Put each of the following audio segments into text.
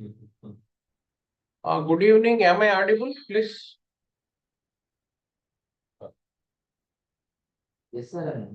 Good evening. Am I audible, please? Yes, sir.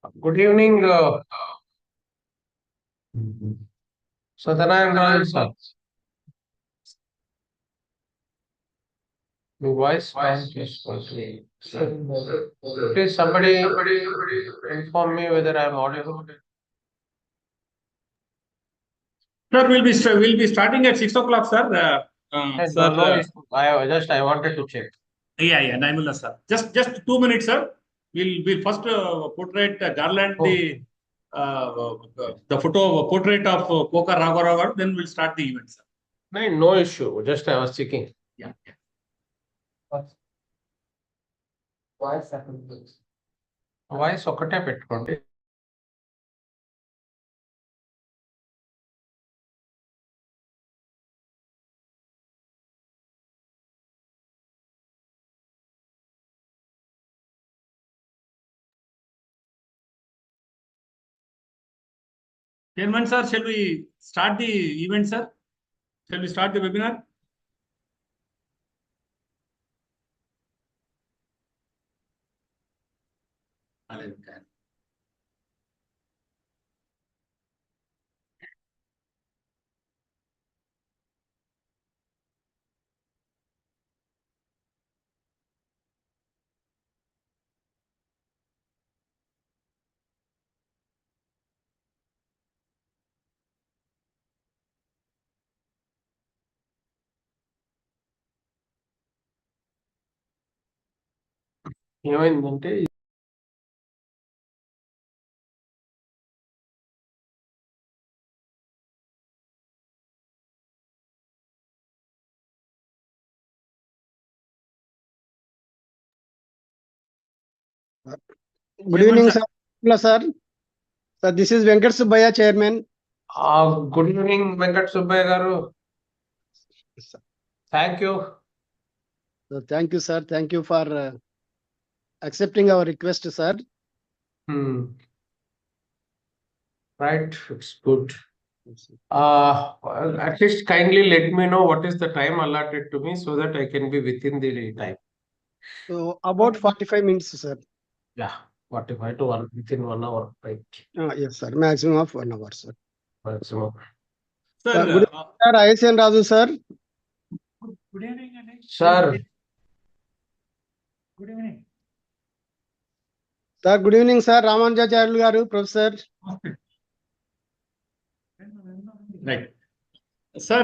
Good evening, Satyanarayana sir. Your voice can't respond. Please, somebody inform me whether I am audible. Sir, we'll be starting at 6 o'clock, sir. Sir, No, no, I wanted to check. yeah, Naimullah, sir. Just 2 minutes, sir. We'll first portrait garland Oh, the photo portrait of Koka Raghuram. Then we'll start the event, sir. no issue. Just I was checking. Yeah. Voice ఒకటే పెట్టుకోండి. Chairman, sir, shall we start the event, sir? Shall we start the webinar? ఏమైందంటే Good evening, sir. Sir, this is Venkat Subbaya, Chairman. Good evening Venkata Subbaiah garu. Thank you. So, thank you, sir. Thank you for accepting our request, sir. Right, it's good. At least kindly let me know what is the time allotted to me so that I can be within the time. So, about 45 minutes, sir. Yeah, 45 to within 1 hour, right? Yes, sir. Maximum of 1 hour, sir. Maximum. Sir, Good evening, sir. ISN Raju, sir. good evening. Sir, Good evening. Sir, good evening, sir. Ramanujacharya garu, Professor. Right. Sir,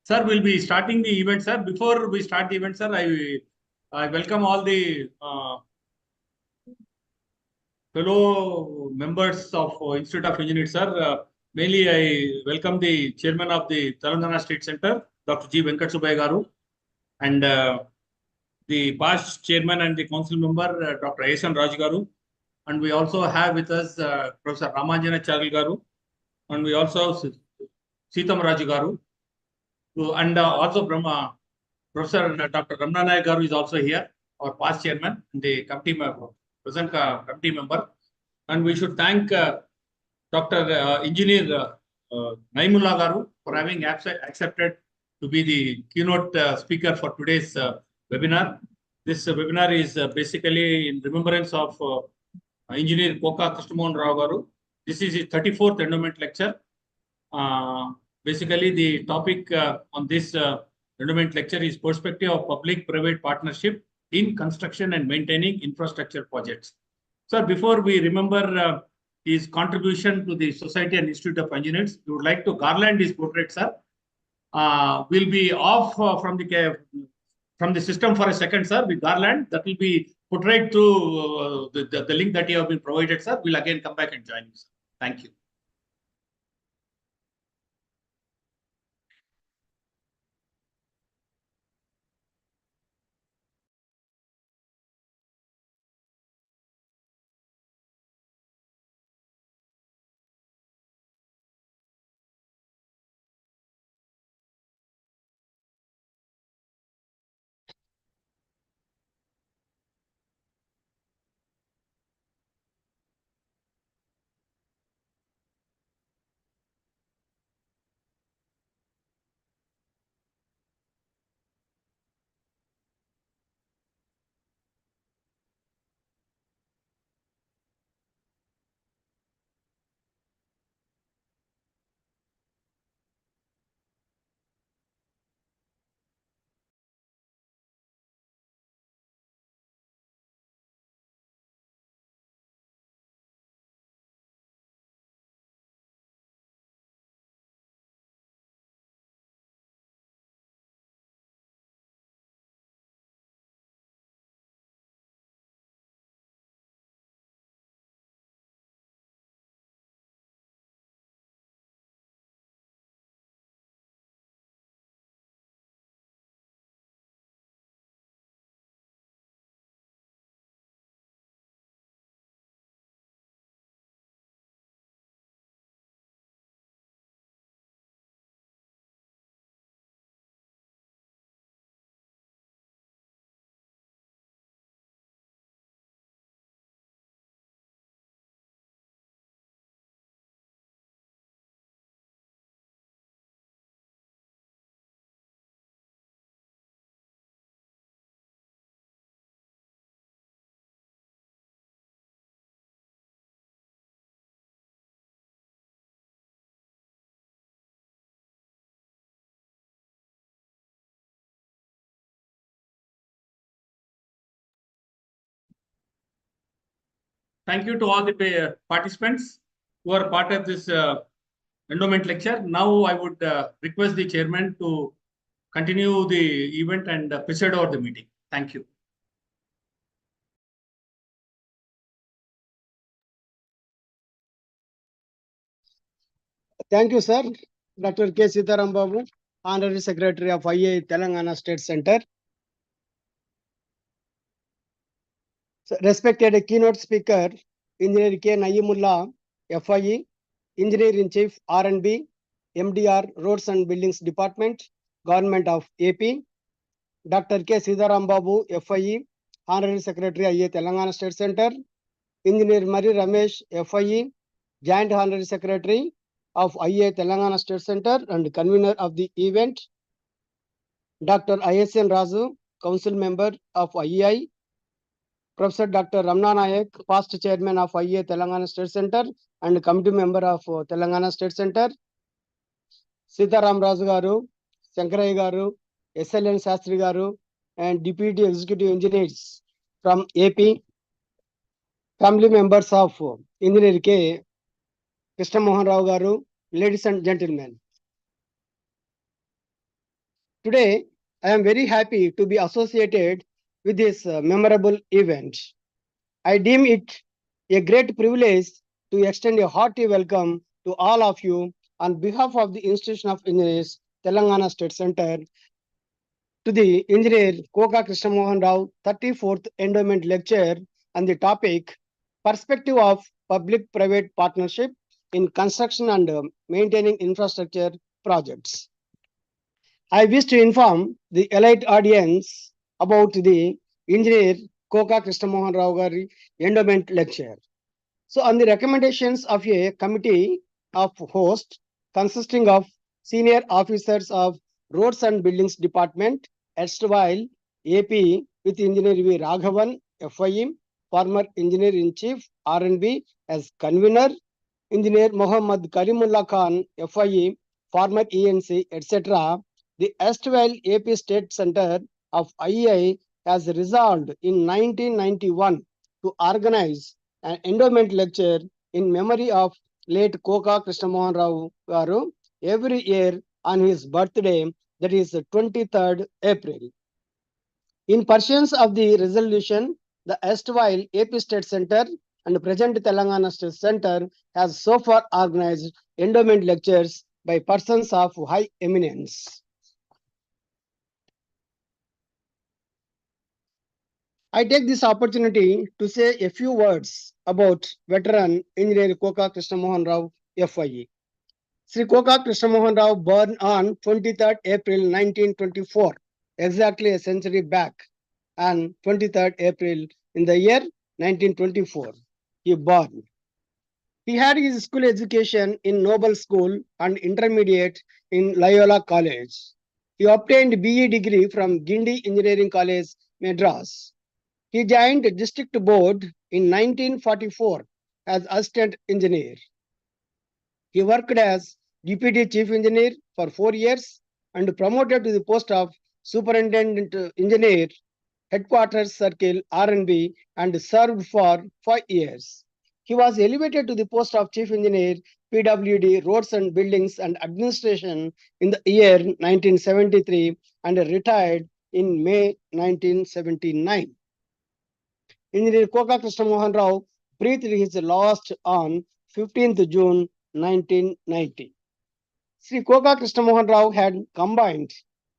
sir, we'll be starting the event, sir. Before we start the event, sir, I welcome all the fellow members of Institute of Engineers, sir. Mainly, I welcome the chairman of the Telangana State Center, Dr. G. Venkat Subbaya garu, and the past chairman and the council member, Dr. Asan Raj garu. And we also have with us Professor Ramanjana Charil garu, and we also have Sitam Raju garu. And also Professor Dr. Ramna Nayak garu is also here, our past chairman, and the committee member, present committee member. And we should thank Dr. Engineer Naimullah garu for having accepted to be the keynote speaker for today's webinar. This webinar is basically in remembrance of Engineer Koka Krishna Rao garu. This is his 34th endowment lecture. Basically, the topic on this endowment lecture is perspective of public-private partnership in construction and maintaining infrastructure projects. Sir, before we remember his contribution to the Society and Institute of Engineers, we would like to garland his portrait, sir. We'll be off from the system for a second, sir. With garland, that will be portrayed through the link that you have been provided, sir. We'll again come back and join you, sir. Thank you. Thank you to all the participants who are part of this endowment lecture. Now I would request the chairman to continue the event and preside over the meeting. Thank you. Thank you, sir. Dr. K. Sitaram Babu, Honorary Secretary of IA Telangana State Center. So, respected keynote speaker, Engineer K. Naeemullah, FIE, Engineer in Chief R&B, MDR Roads and Buildings Department, Government of AP. Dr. K. Sitaram Babu, FIE, Honorary Secretary IA Telangana State Center. Engineer Mari Ramesh, FIE, Joint Honorary Secretary of IA Telangana State Center and convener of the event. Dr. ISN Razu, Council Member of IEI. Professor Dr. Ramna Nayak, past Chairman of IA Telangana State Center and Committee Member of Telangana State Center. Sitaram Razu Garu, Shankaraya Garu, SLN Shastri Garu, and Deputy Executive Engineers from AP. Family members of Engineer K. Krishna Mohan Rao Garu, ladies and gentlemen. Today, I am very happy to be associated with this memorable event. I deem it a great privilege to extend a hearty welcome to all of you on behalf of the Institution of Engineers, Telangana State Center, to the Engineer Koka Krishna Mohan Rao 34th Endowment Lecture on the topic Perspective of Public-Private Partnership in Construction and Maintaining Infrastructure Projects. I wish to inform the elite audience about the Engineer Koka Krishna Mohan Rao Gari Endowment Lecture. So, on the recommendations of a committee of hosts consisting of senior officers of Roads and Buildings Department, erstwhile AP with Engineer V. Raghavan, FIE, former Engineer in Chief R&B as convener, Engineer Muhammad Karimullah Khan, FIE, former ENC, etc. The erstwhile AP State Center of IEI has resolved in 1991 to organize an endowment lecture in memory of late Koka Krishna Mohan Rao Garu every year on his birthday, that is 23rd April. In pursuance of the resolution, the erstwhile AP State Center and present Telangana State Center has so far organized endowment lectures by persons of high eminence. I take this opportunity to say a few words about veteran engineer Koka Krishna Mohan Rao, FIE. Sri Koka Krishna Mohan Rao, born on 23rd April 1924, exactly a century back, on 23rd April in the year 1924, he born. He had his school education in Noble School and intermediate in Loyola College. He obtained BE degree from Guindy Engineering College, Madras. He joined the district board in 1944 as assistant engineer. He worked as deputy chief engineer for 4 years and promoted to the post of superintendent engineer, headquarters circle R&B, and served for 5 years. He was elevated to the post of chief engineer, PWD, Roads and Buildings and Administration in the year 1973 and retired in May 1979. Engineer Koka Krishna Mohan Rao breathed his last on 15th June 1990. Sri Koka Krishna Mohan Rao had combined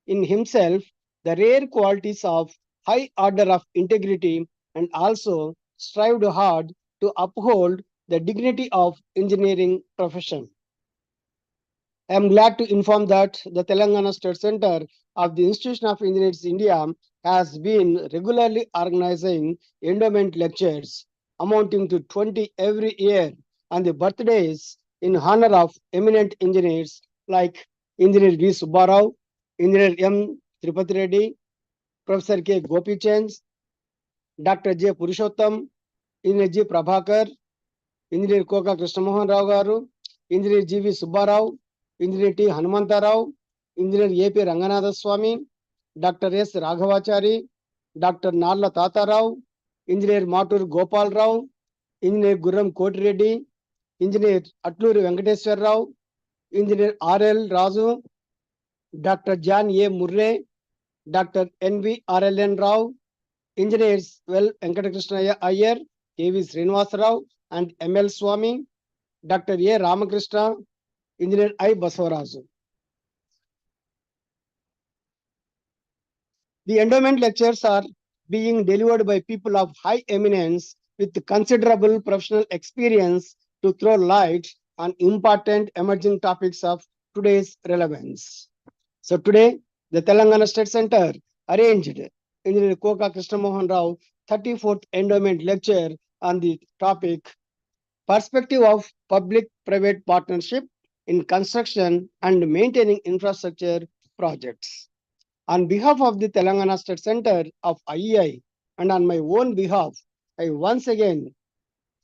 in himself the rare qualities of high order of integrity and also strived hard to uphold the dignity of engineering profession. I am glad to inform that the Telangana State Center of the Institution of Engineers India has been regularly organizing endowment lectures amounting to 20 every year on the birthdays in honor of eminent engineers like Engineer V. Subbarao, Engineer M. Tripati Reddy, Professor K. Gopichand, Dr. J. Purushottam, Engineer G. Prabhakar, Engineer Koka Krishna Mohan Rao Garu, Engineer G. V. Subbarao, Engineer T. Hanumantarao, Engineer A. P. Ranganatha Swami, Dr. S. Raghavachari, Dr. Nalla Tatarao, Engineer Matur Gopal Rao, Engineer Gurram Kotireddy, Engineer Atluri Venkateswar Rao, Engineer R.L. Razu, Dr. John A. Murray, Dr. N.V. R.L.N. Rao, Engineers Venkatakrishna Iyer, A.V. Srinivasa Rao, and M.L. Swami, Dr. A. Ramakrishna, Engineer I. Basavarazu. The endowment lectures are being delivered by people of high eminence with considerable professional experience to throw light on important emerging topics of today's relevance. So today, the Telangana State Center arranged Engineer Koka Krishna Mohan Rao 34th Endowment Lecture on the topic Perspective of Public-Private Partnership in Construction and Maintaining Infrastructure Projects. On behalf of the Telangana State Center of IEI and on my own behalf, I once again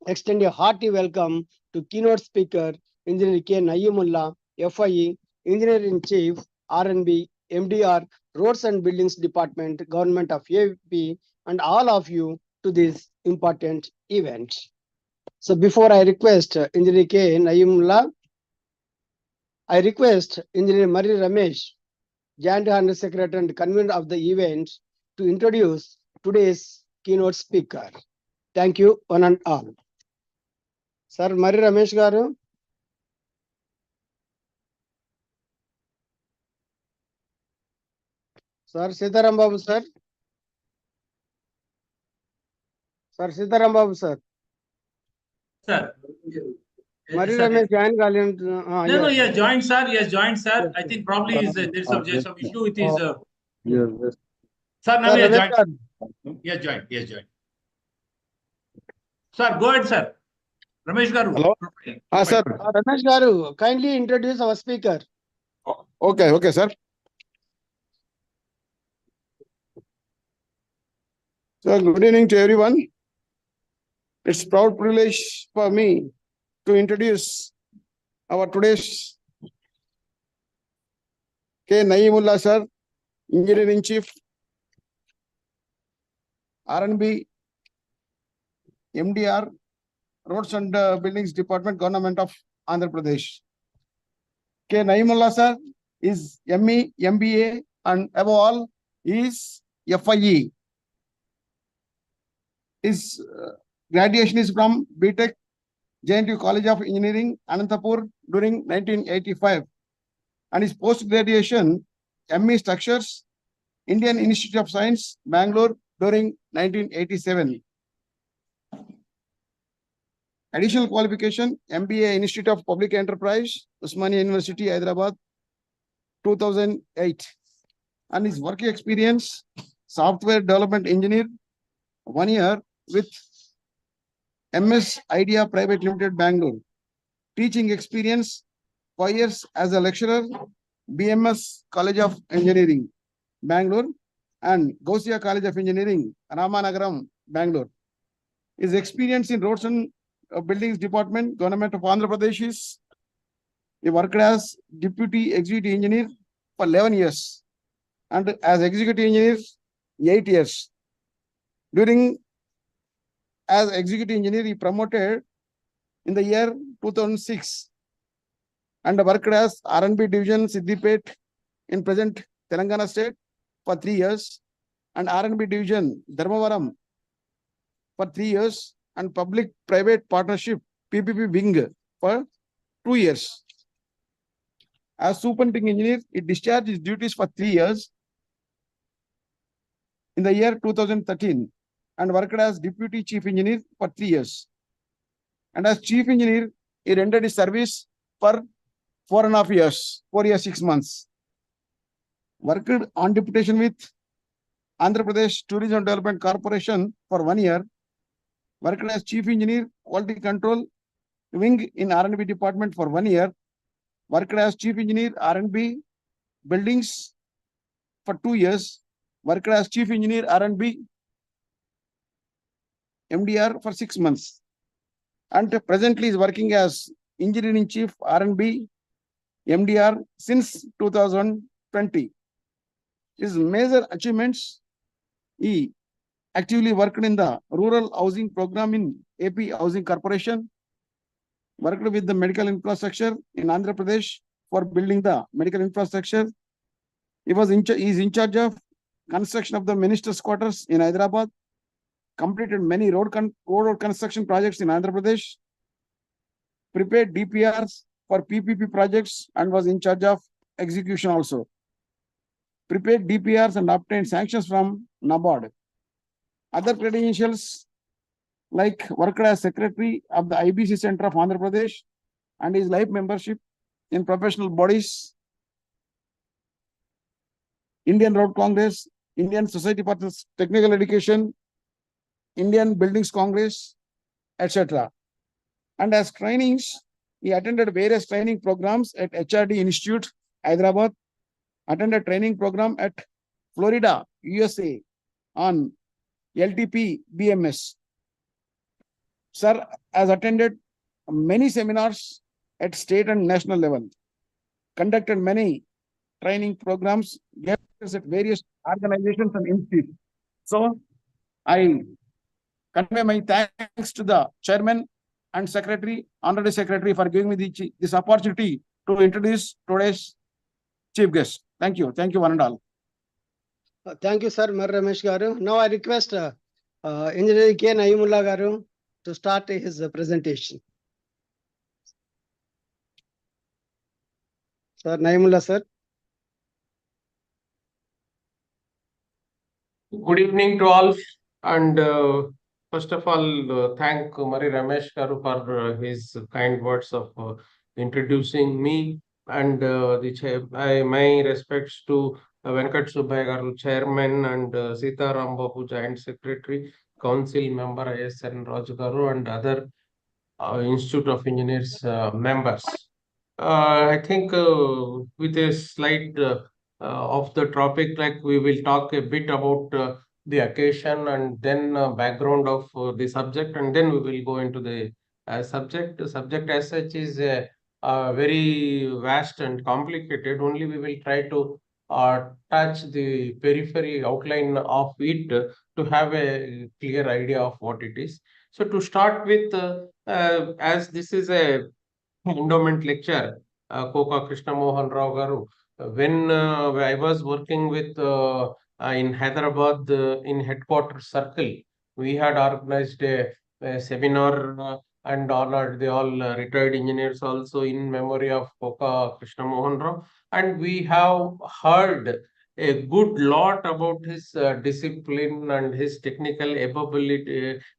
extend a hearty welcome to keynote speaker Engineer K. Nayyimullah, FIE, Engineer-in-Chief, R&B, MDR, Roads and Buildings Department, Government of AP, and all of you to this important event. So before I request Engineer K. Nayyimullah, I request Engineer Mari Ramesh, Joint Under Secretary and convener of the event, to introduce today's keynote speaker. Thank you, one and all. Sir, Mari Ramesh garu. Sir, Sitaram Babu sir. Sir, Sitaram Babu sir. Sir. Mari Sir, Ramesh join no, he has joined, sir. He has joined, sir. I think probably there's some issue with his. Yes. Sir, now Sir, he has Ramesh joined. garu. He has joined. He has joined. Sir, go ahead, sir. Ramesh Garu. Hello? Sir. Ramesh garu, kindly introduce our speaker. Okay, sir. So, good evening to everyone. It's a proud privilege for me to introduce our today's K. Nayyimullah sir, Engineer-in-Chief, R&B, MDR, Roads and Buildings Department, Government of Andhra Pradesh. K. Nayyimullah sir is ME, MBA, and above all is FIE. His graduation is from BTech, JNTU College of Engineering, Anantapur during 1985. And his post-graduation, ME Structures, Indian Institute of Science, Bangalore during 1987. Additional qualification, MBA Institute of Public Enterprise, Usmania University, Hyderabad, 2008. And his work experience, software development engineer, 1 year with MS Idea Private Limited, Bangalore. Teaching experience, 5 years as a lecturer, BMS College of Engineering, Bangalore, and Gausia College of Engineering, Ramanagaram, Bangalore. His experience in Roads and Buildings Department, Government of Andhra Pradesh is he worked as Deputy Executive Engineer for 11 years and as Executive Engineer 8 years. As Executive Engineer, he promoted in the year 2006 and worked as R&B Division Siddipet in present Telangana State for 3 years and R&B Division Dharmavaram for 3 years and Public-Private Partnership PPP Wing for 2 years. As Superintending Engineer, he discharged his duties for 3 years in the year 2013 and worked as Deputy Chief Engineer for 3 years. And as Chief Engineer, he rendered his service for 4.5 years, 4 years, 6 months. Worked on deputation with Andhra Pradesh Tourism Development Corporation for 1 year. Worked as Chief Engineer, Quality Control Wing in R&B Department for 1 year. Worked as Chief Engineer, R&B Buildings for 2 years. Worked as Chief Engineer, R&B MDR for 6 months. And presently is working as Engineer-in-Chief, R&B MDR since 2020. His major achievements, he Actively worked in the rural housing program in AP Housing Corporation. Worked with the medical infrastructure in Andhra Pradesh for building the medical infrastructure. He is in charge of construction of the minister's quarters in Hyderabad. Completed many road construction projects in Andhra Pradesh. Prepared DPRs for PPP projects and was in charge of execution also. Prepared DPRs and obtained sanctions from NABARD. Other credentials like worked as secretary of the IBC Center of Andhra Pradesh and his life membership in professional bodies, Indian Road Congress, Indian Society for Technical Education, Indian Buildings Congress, etc. And as trainings, he attended various training programs at HRD Institute, Hyderabad, attended training program at Florida, USA on LTP BMS. Sir has attended many seminars at state and national level, conducted many training programs, gave lectures at various organizations and institutes. So I convey my thanks to the chairman and secretary, honorary secretary, for giving me this opportunity to introduce today's chief guest. Thank you. Thank you, one and all. Thank you, sir, Mar Ramesh Garu. Now I request Engineer K. Naimullah Garu to start his presentation. Sir, Naimullah, sir. Good evening to all, and first of all, thank Mari Ramesh Garu for his kind words of introducing me, and my respects to Venkat Subbai Garu, Chairman, and Sitaram Babu, Joint Secretary, Council Member ISN Raju Garu, and other Institute of Engineers members. I think with a slight of the topic, like we will talk a bit about the occasion and then background of the subject, and then we will go into the subject. The subject as such is very vast and complicated. Only we will try to touch the periphery outline of it to have a clear idea of what it is. So to start with, as this is a endowment lecture, Koka Krishna Mohan Rao Garu. When I was working with in Hyderabad in headquarters circle, we had organized a seminar and honored the all retired engineers also in memory of Koka Krishna Mohan Rao, and we have heard a good lot about his discipline and his technical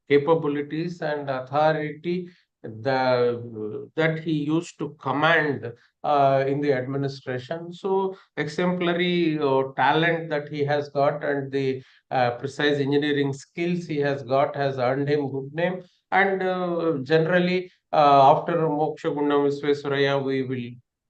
capabilities and authority that he used to command in the administration. So exemplary talent that he has got and the precise engineering skills he has got has earned him good name. And generally, after Moksha Gundam Visvesvaraya,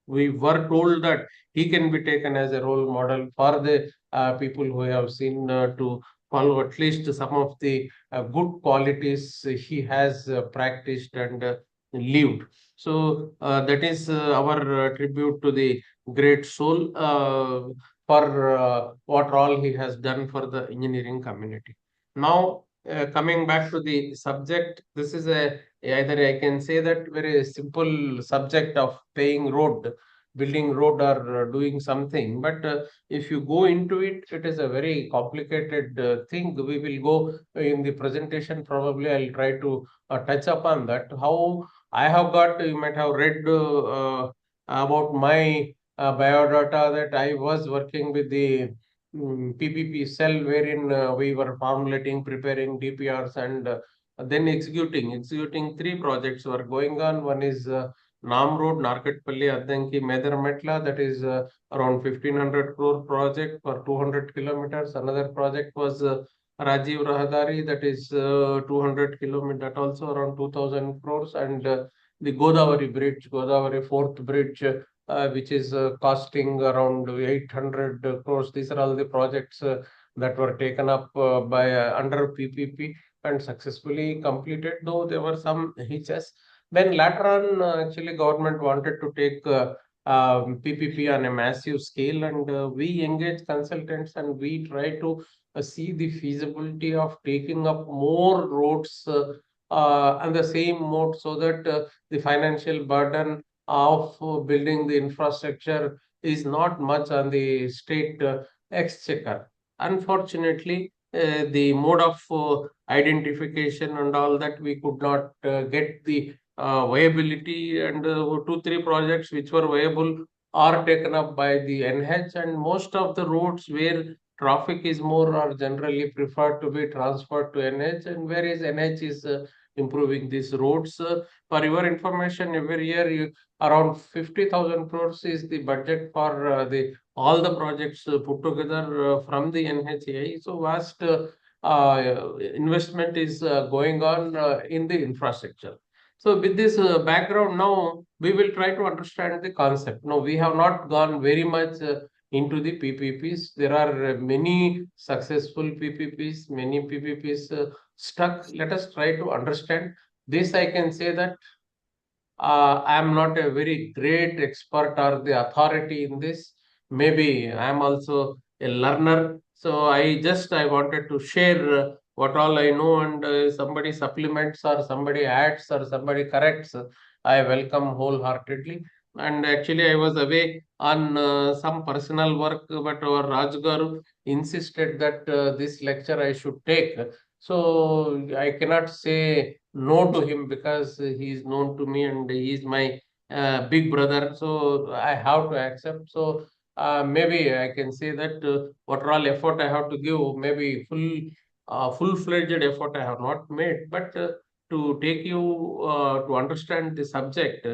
we were told that he can be taken as a role model for the people who have seen to follow at least some of the good qualities he has practiced and lived. So that is our tribute to the great soul for what all he has done for the engineering community. Now, coming back to the subject, this is a either I can say that very simple subject of paying road, building road, or doing something, but if you go into it, it is a very complicated thing. We will go in the presentation, probably I'll try to touch upon that. How I have got, you might have read about my biodata that I was working with the PPP cell, wherein we were formulating, preparing DPRs, and then executing three projects were going on. One is Nam Road, Narkatpalli, Addanki, Medarmetla, that is around 1500 crore project for 200 kilometers. Another project was Rajiv Rahadari, that is 200 kilometers, that also around 2000 crores, and the Godavari Bridge, Godavari fourth bridge, which is costing around 800 crores. These are all the projects that were taken up by under PPP and successfully completed, though there were some hitches. Then later on, actually, government wanted to take PPP on a massive scale, and we engaged consultants and we try to see the feasibility of taking up more roads on the same mode so that the financial burden of building the infrastructure is not much on the state exchequer. Unfortunately, the mode of identification and all that we could not get the viability, and two, three projects which were viable are taken up by the NH, and most of the roads where traffic is more are generally preferred to be transferred to NH, and whereas NH is improving these roads. For your information, every year around 50,000 crores is the budget for the all the projects put together from the NHAI. So vast investment is going on in the infrastructure. So with this background now, we will try to understand the concept. Now, we have not gone very much into the PPPs. There are many successful PPPs, many PPPs stuck. Let us try to understand this. I can say that I am not a very great expert or the authority in this. Maybe I am also a learner. So I wanted to share what all I know, and somebody supplements or somebody adds or somebody corrects. I welcome wholeheartedly. And actually, I was away on some personal work, but our Rajgaru insisted that this lecture I should take. So I cannot say no to him because he is known to me and he is my big brother. So I have to accept. So maybe I can say that what all effort I have to give, maybe full-fledged effort I have not made, but to take you to understand the subject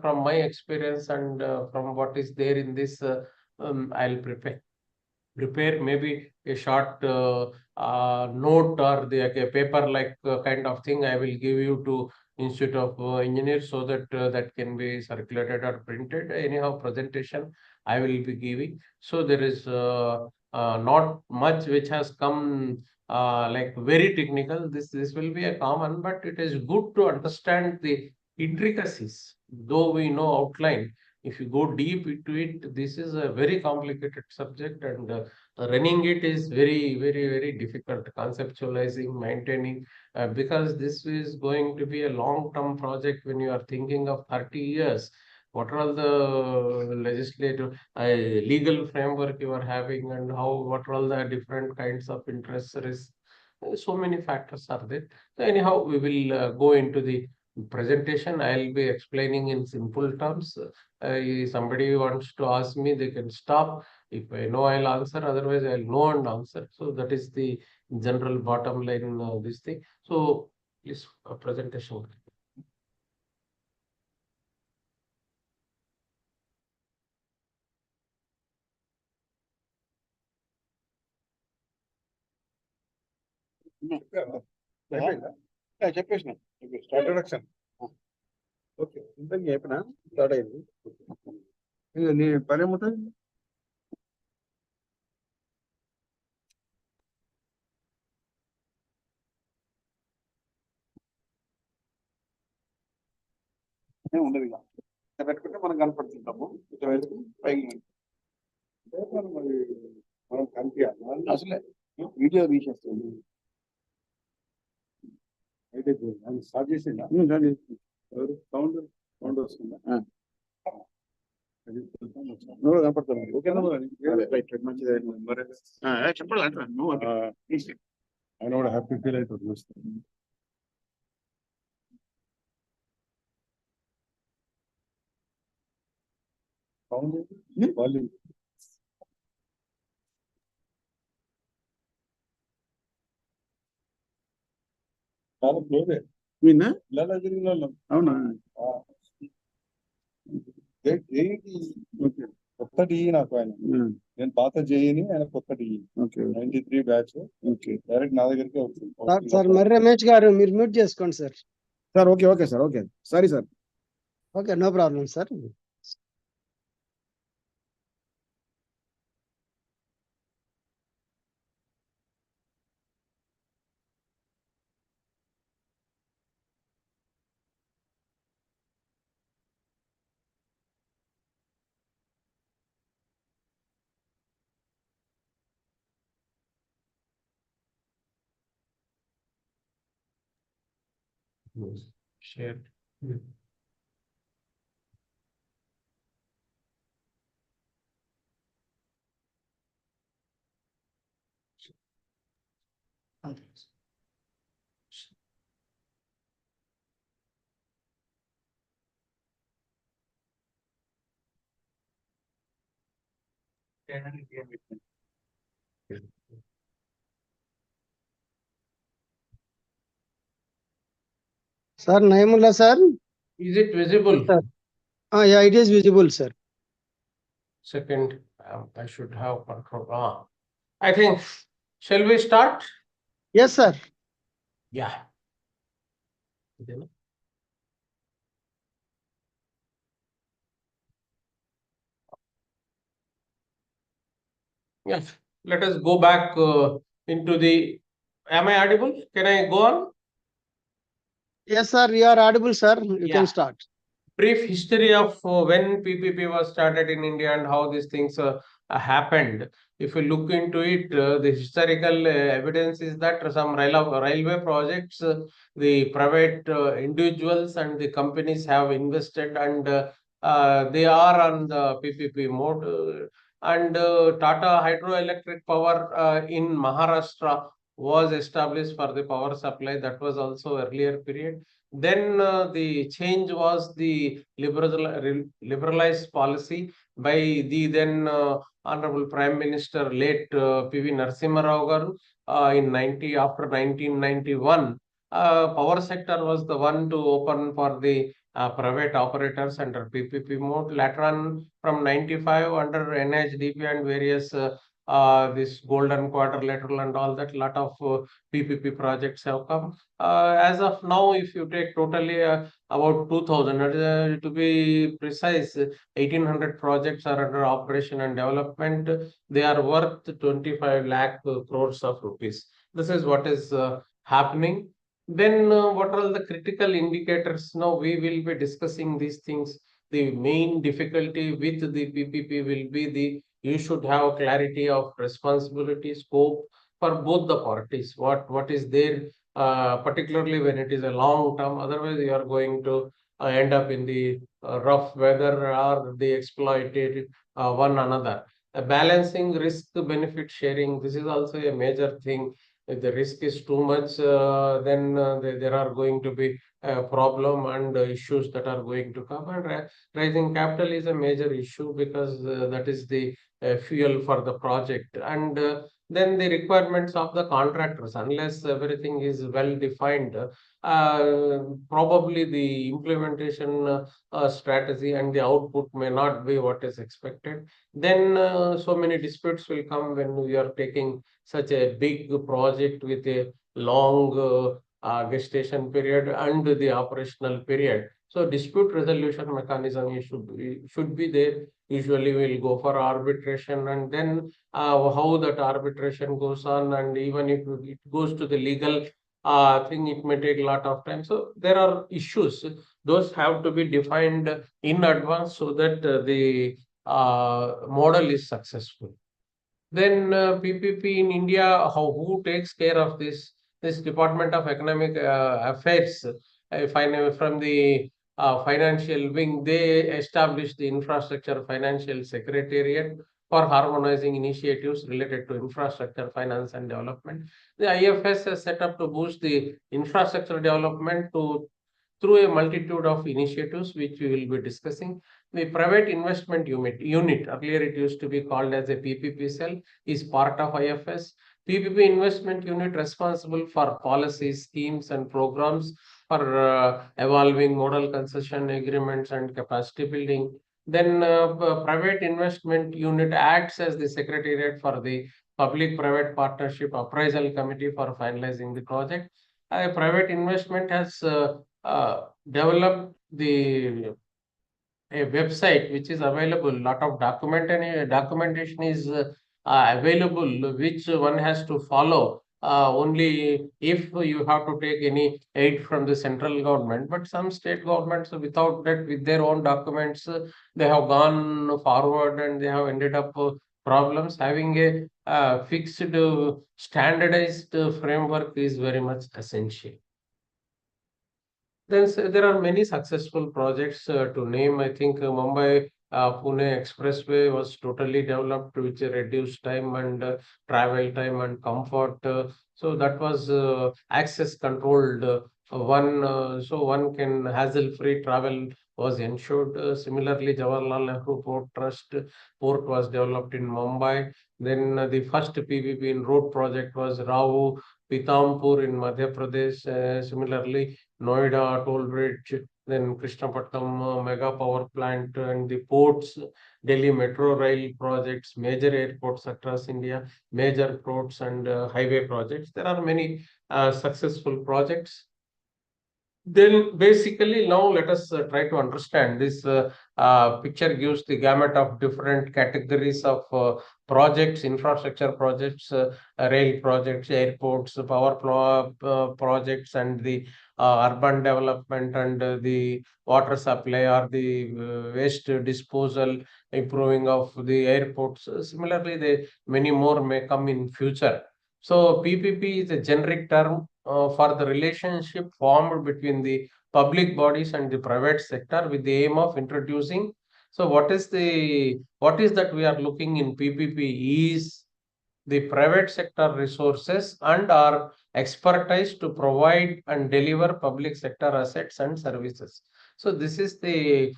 from my experience and from what is there in this, I'll prepare maybe a short note or a paper like kind of thing I will give you to Institute of Engineers so that that can be circulated or printed. Anyhow, presentation I will be giving. So there is not much which has come like very technical. This will be a common, but it is good to understand the intricacies. Though we know outline, if you go deep into it, this is a very complicated subject, and running it is very difficult. Conceptualizing, maintaining, because this is going to be a long-term project. When you are thinking of 30 years, what are all the legislative, legal framework you are having, and what are all the different kinds of interests? There is so many factors are there. So anyhow, we will go into the presentation. I'll be explaining in simple terms. Somebody wants to ask me, they can stop. If I know, I'll answer. Otherwise, I'll know and answer. So that is the general bottom line this thing. So please, presentation. చెప్పేసిన introduction okay ఇంతకు చెప్పిన start అయింది నీ పని ఏముంటుంది ఉండదు ఇక ఇట్లా పెట్టుకుంటే మనం కనపడుతుంటాము ఇట్లా పెట్టుకుని పైకి మరి మనం కనిపించాలి అసలే వీడియో తీసేస్తుంది అయితే స్టార్ట్ చేసిందా ఎవరు సౌండ్ సౌండ్ వస్తుందా కనపడుతుంది ఓకేనా మంచిది చెప్పాలి ఆయన కూడా హ్యాపీ ఫీల్ అవుతుంది చూస్తాను వాళ్ళు చాలా క్లోజే మీనా ఇలా జరిగిన వాళ్ళం అవునా కొత్త టీ నాకు ఆయన నేను పాత జేఈని ఆయన కొత్త టీ 93 బ్యాచ్ డైరెక్ట్ నా దగ్గరికి వస్తుంది సార్ మరి రమేష్ గారు మీరు మ్యూట్ చేసుకోండి sir. Sir okay okay sir okay sorry sir okay, no problem sir. Share. Sir, Naimullah sir. Is it visible? Sir. Yeah, it is visible, sir. Second, I should have control. I think, shall we start? Yes, sir. Yeah. Yes. Let us go back into the. Am I audible? Can I go on? Yes, sir. You are audible, sir. You Yeah. can start. Brief history of when PPP was started in India and how these things happened. If you look into it, the historical evidence is that some railway projects, the private individuals and the companies have invested, and they are on the PPP mode. And Tata Hydroelectric Power in Maharashtra was established for the power supply. That was also earlier period. Then the change was the liberalized policy by the then Honorable Prime Minister, late P.V. Narasimha Rao garu, in 90 after 1991. Power sector was the one to open for the private operators under PPP mode. Later on, from 95 under NHDP and various this golden quadrilateral and all that, lot of PPP projects have come. As of now, if you take totally about 2000, to be precise, 1800 projects are under operation and development. They are worth 25 lakh crores of rupees. This is what is happening. Then, what are the critical indicators? Now, we will be discussing these things. The main difficulty with the PPP will be the you should have clarity of responsibility scope for both the parties. What is their particularly when it is a long term. Otherwise, you are going to end up in the rough weather or the exploited one another. Balancing risk benefit sharing. This is also a major thing. If the risk is too much, then there are going to be a problem and issues that are going to come. And raising capital is a major issue because that is the fuel for the project. And then the requirements of the contractors, unless everything is well defined, probably the implementation strategy and the output may not be what is expected. Then so many disputes will come when we are taking such a big project with a long gestation period and the operational period. So dispute resolution mechanism should be there. Usually we'll go for arbitration, and then how that arbitration goes on, and even if it goes to the legal thing, it may take a lot of time. So there are issues. Those have to be defined in advance so that the model is successful. Then PPP in India, who takes care of this? This Department of Economic Affairs, from the financial wing, they established the Infrastructure Financial Secretariat for harmonizing initiatives related to infrastructure, finance, and development. The IFS has set up to boost the infrastructure development through a multitude of initiatives, which we will be discussing. The private investment unit, earlier it used to be called as a PPP cell, is part of IFS. PPP investment unit responsible for policies, schemes, and programs for evolving model concession agreements and capacity building. Then private investment unit acts as the secretariat for the public-private partnership appraisal committee for finalizing the project. Private investment has developed a website which is available. Lot of documentation is available, which one has to follow only if you have to take any aid from the central government. But some state governments, without that, with their own documents, they have gone forward and they have ended up problems. Having a fixed standardized framework is very much essential. Then there are many successful projects to name. I think Mumbai Pune Expressway was totally developed, which reduced time and travel time and comfort. So that was access controlled. So one can hassle-free travel was ensured. Similarly, Jawaharlal Nehru Port Trust port was developed in Mumbai. Then the first PPP in road project was Rao Pithampur in Madhya Pradesh. Similarly, Noida toll bridge, then Krishnapatnam mega power plant and the ports, Delhi metro rail projects, major airports across India, major ports and highway projects. There are many successful projects. Then basically now let us try to understand this picture gives the gamut of different categories of projects, infrastructure projects, rail projects, airports, projects, and the urban development and the water supply or the waste disposal, improving of the airports. Similarly, the many more may come in future. So PPP is a generic term for the relationship formed between the public bodies and the private sector with the aim of introducing. So what is that we are looking in PPP is the private sector resources and our expertise to provide and deliver public sector assets and services. So this is the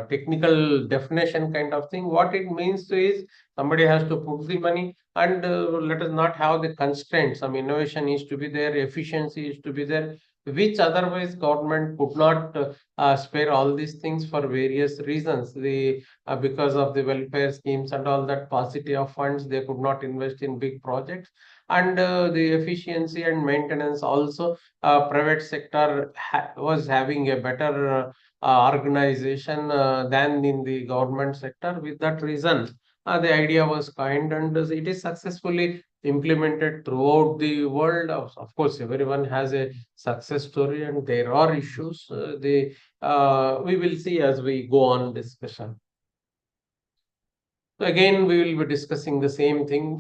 technical definition kind of thing. What it means is somebody has to put the money and let us not have the constraints. Some innovation is to be there, efficiency is to be there, which otherwise government could not spare all these things for various reasons. Because of the welfare schemes and all that paucity of funds, they could not invest in big projects. And the efficiency and maintenance also, private sector was having a better organization than in the government sector. With that reason, the idea was kind and it is successfully implemented throughout the world. Of course, everyone has a success story and there are issues. We will see as we go on discussion. So again, we will be discussing the same thing.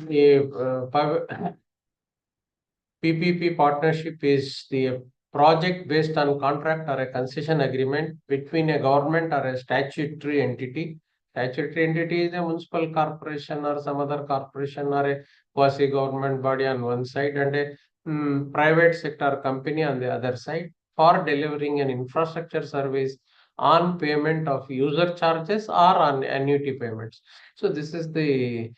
PPP partnership is the project based on contract or a concession agreement between a government or a statutory entity. Statutory entity is a municipal corporation or some other corporation or a quasi-government body on one side and a private sector company on the other side for delivering an infrastructure service on payment of user charges or on annuity payments. So this is the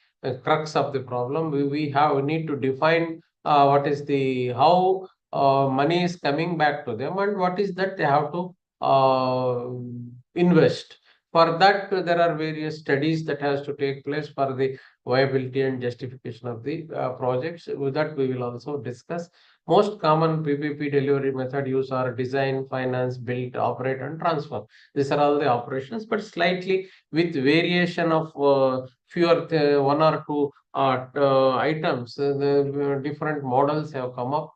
crux of the problem. We need to define what is the how money is coming back to them and what is that they have to invest. For that, there are various studies that has to take place for the viability and justification of the projects. With that, we will also discuss. Most common PPP delivery method use are design, finance, build, operate, and transfer. These are all the operations, but slightly with variation of fewer one or two items. The different models have come up.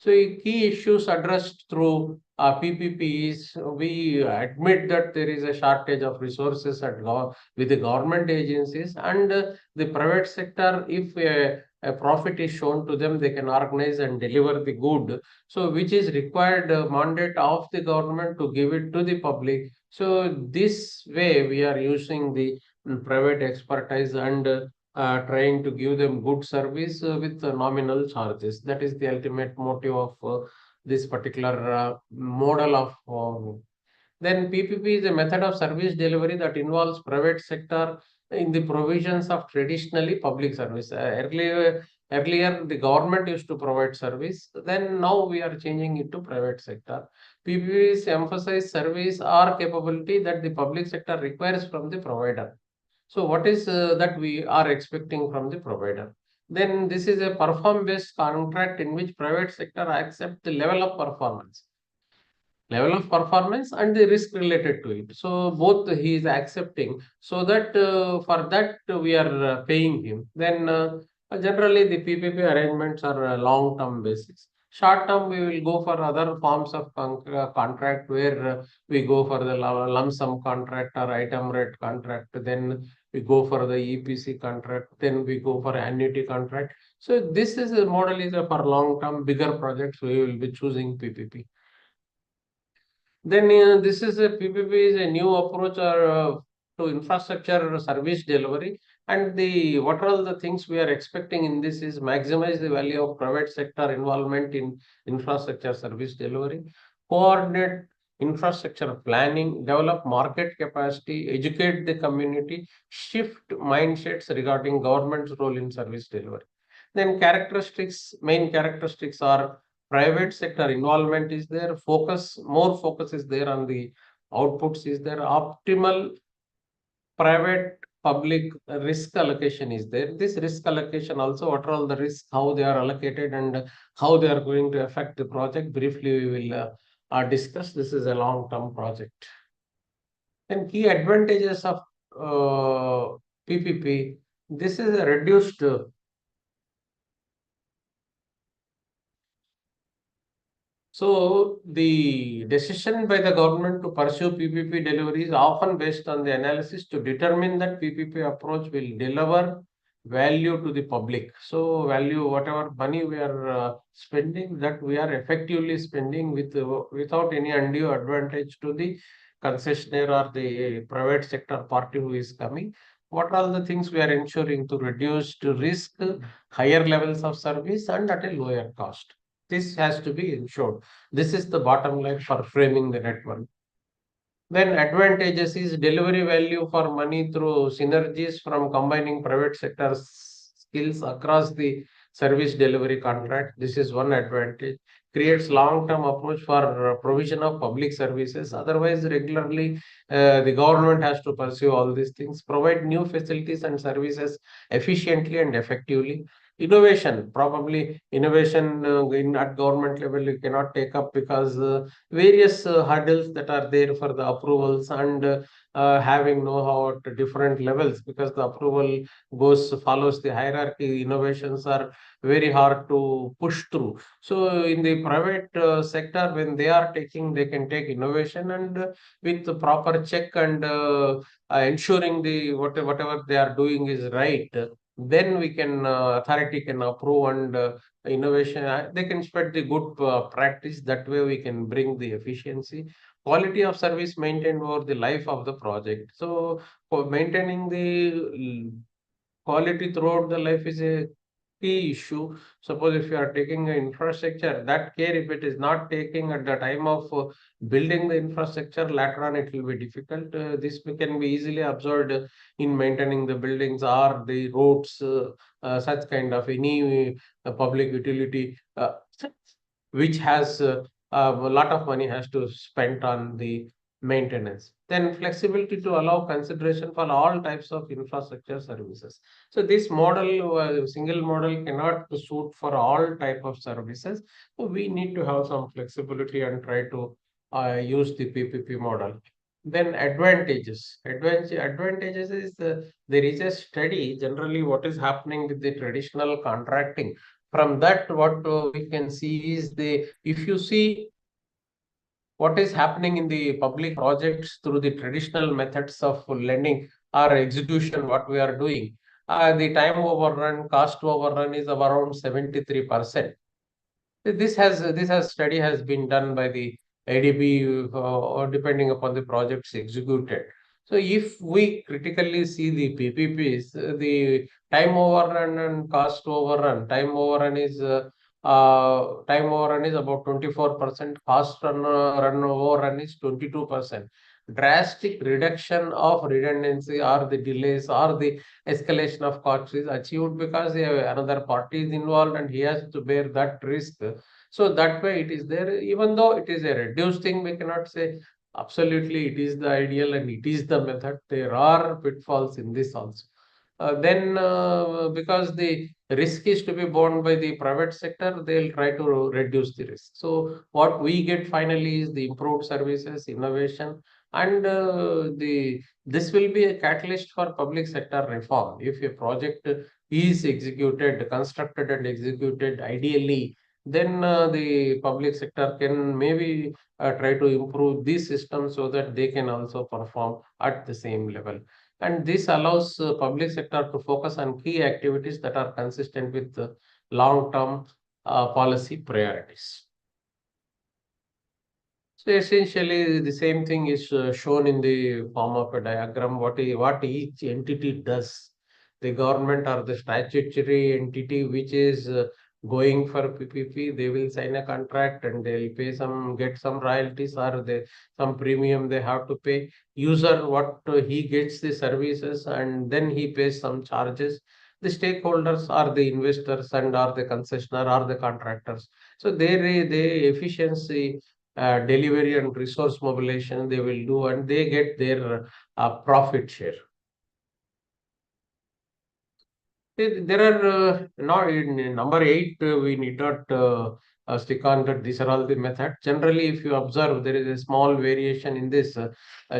So key issues addressed through PPP is we admit that there is a shortage of resources with the government agencies and the private sector. If a profit is shown to them, they can organize and deliver the good. So which is required mandate of the government to give it to the public. So this way we are using the private expertise and trying to give them good service with nominal charges. That is the ultimate motive of this particular model of. Then PPP is a method of service delivery that involves private sector in the provisions of traditionally public service. Earlier, the government used to provide service. Then now we are changing it to private sector. PPPs emphasize service or capability that the public sector requires from the provider. So what is that we are expecting from the provider? Then this is a perform-based contract in which private sector accept the level of performance and the risk related to it. So both he is accepting. So that for that we are paying him. Then generally the PPP arrangements are long-term basis. Short term, we will go for other forms of contract where we go for the lump sum contract or item rate contract. Then we go for the EPC contract. Then we go for annuity contract. So this is a model is for long term bigger projects. We will be choosing PPP. Then this is a PPP is a new approach to infrastructure service delivery. And what are all the things we are expecting in this is maximize the value of private sector involvement in infrastructure service delivery, coordinate infrastructure planning, develop market capacity, educate the community, shift mindsets regarding government's role in service delivery. Then main characteristics are private sector involvement is there, more focus is there on the outputs is there, optimal private public risk allocation is there. This risk allocation also, what are all the risks, how they are allocated and how they are going to affect the project. Briefly, we will discuss. This is a long-term project. Then key advantages of PPP. This is a reduced So the decision by the government to pursue PPP delivery is often based on the analysis to determine that PPP approach will deliver value to the public. So value, whatever money we are spending, that we are effectively spending without any undue advantage to the concessionaire or the private sector party who is coming. What are all the things we are ensuring to reduce to risk, higher levels of service and at a lower cost? This has to be ensured. This is the bottom line for framing the network. Then advantages is delivery value for money through synergies from combining private sector skills across the service delivery contract. This is one advantage. Creates long-term approach for provision of public services. Otherwise, regularly the government has to pursue all these things. Provide new facilities and services efficiently and effectively. Innovation, probably innovation at government level you cannot take up because various hurdles that are there for the approvals and having know-how at different levels, because the approval follows the hierarchy. Innovations are very hard to push through. So in the private sector, when they are taking, they can take innovation and with the proper check and ensuring whatever they are doing is right, then we can authority can approve and innovation, they can spread the good practice. That way we can bring the efficiency, quality of service maintained over the life of the project. So for maintaining the quality throughout the life is a key issue. Suppose if you are taking an infrastructure, that care if it is not taking at the time of building the infrastructure, later on it will be difficult. This can be easily observed in maintaining the buildings or the roads, such kind of any public utility which has a lot of money has to spent on the maintenance. Then flexibility to allow consideration for all types of infrastructure services. So this model, single model cannot suit for all type of services. So we need to have some flexibility and try to use the PPP model. Then advantages is there is a study generally what is happening with the traditional contracting. From that, what we can see is if you see what is happening in the public projects through the traditional methods of lending or execution, what we are doing, the time overrun, cost overrun is around 73%. This study has been done by the ADB or depending upon the projects executed. So if we critically see the PPPs, the time overrun and cost overrun, time overrun is about 24%, cost run overrun is 22%. Drastic reduction of redundancy or the delays or the escalation of costs is achieved because another party is involved and he has to bear that risk. So that way it is there. Even though it is a reduced thing, we cannot say absolutely it is the ideal and it is the method. There are pitfalls in this also. Then because the risk is to be borne by the private sector, they'll try to reduce the risk. So what we get finally is the improved services, innovation, and this will be a catalyst for public sector reform. If a project is constructed and executed ideally, then the public sector can maybe try to improve these systems so that they can also perform at the same level. And this allows public sector to focus on key activities that are consistent with long-term policy priorities. So essentially, the same thing is shown in the form of a diagram. What each entity does. The government or the statutory entity which is going for PPP, they will sign a contract and they'll pay get some royalties or some premium they have to pay. User, what he gets the services and then he pays some charges. The stakeholders are the investors and are the concessionaire or the contractors. So they efficiency delivery and resource mobilization they will do and they get their profit share. There are now in number 8, we need not stick on that. These are all the methods. Generally, if you observe, there is a small variation in this.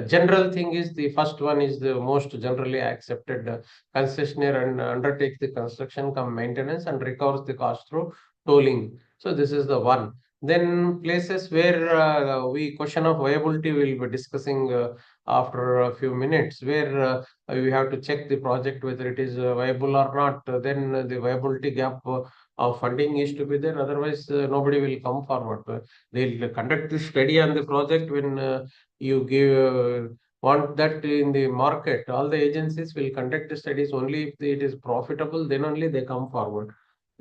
General thing is the first one is the most generally accepted. Concessionaire and undertakes the construction come maintenance and recovers the cost through tolling. So this is the one. Then places where we question of viability will be discussing after a few minutes, where we have to check the project whether it is viable or not. Then the viability gap of funding is to be there. Otherwise, nobody will come forward. They'll conduct the study on the project when you give want that in the market. All the agencies will conduct the studies only if it is profitable. Then only they come forward.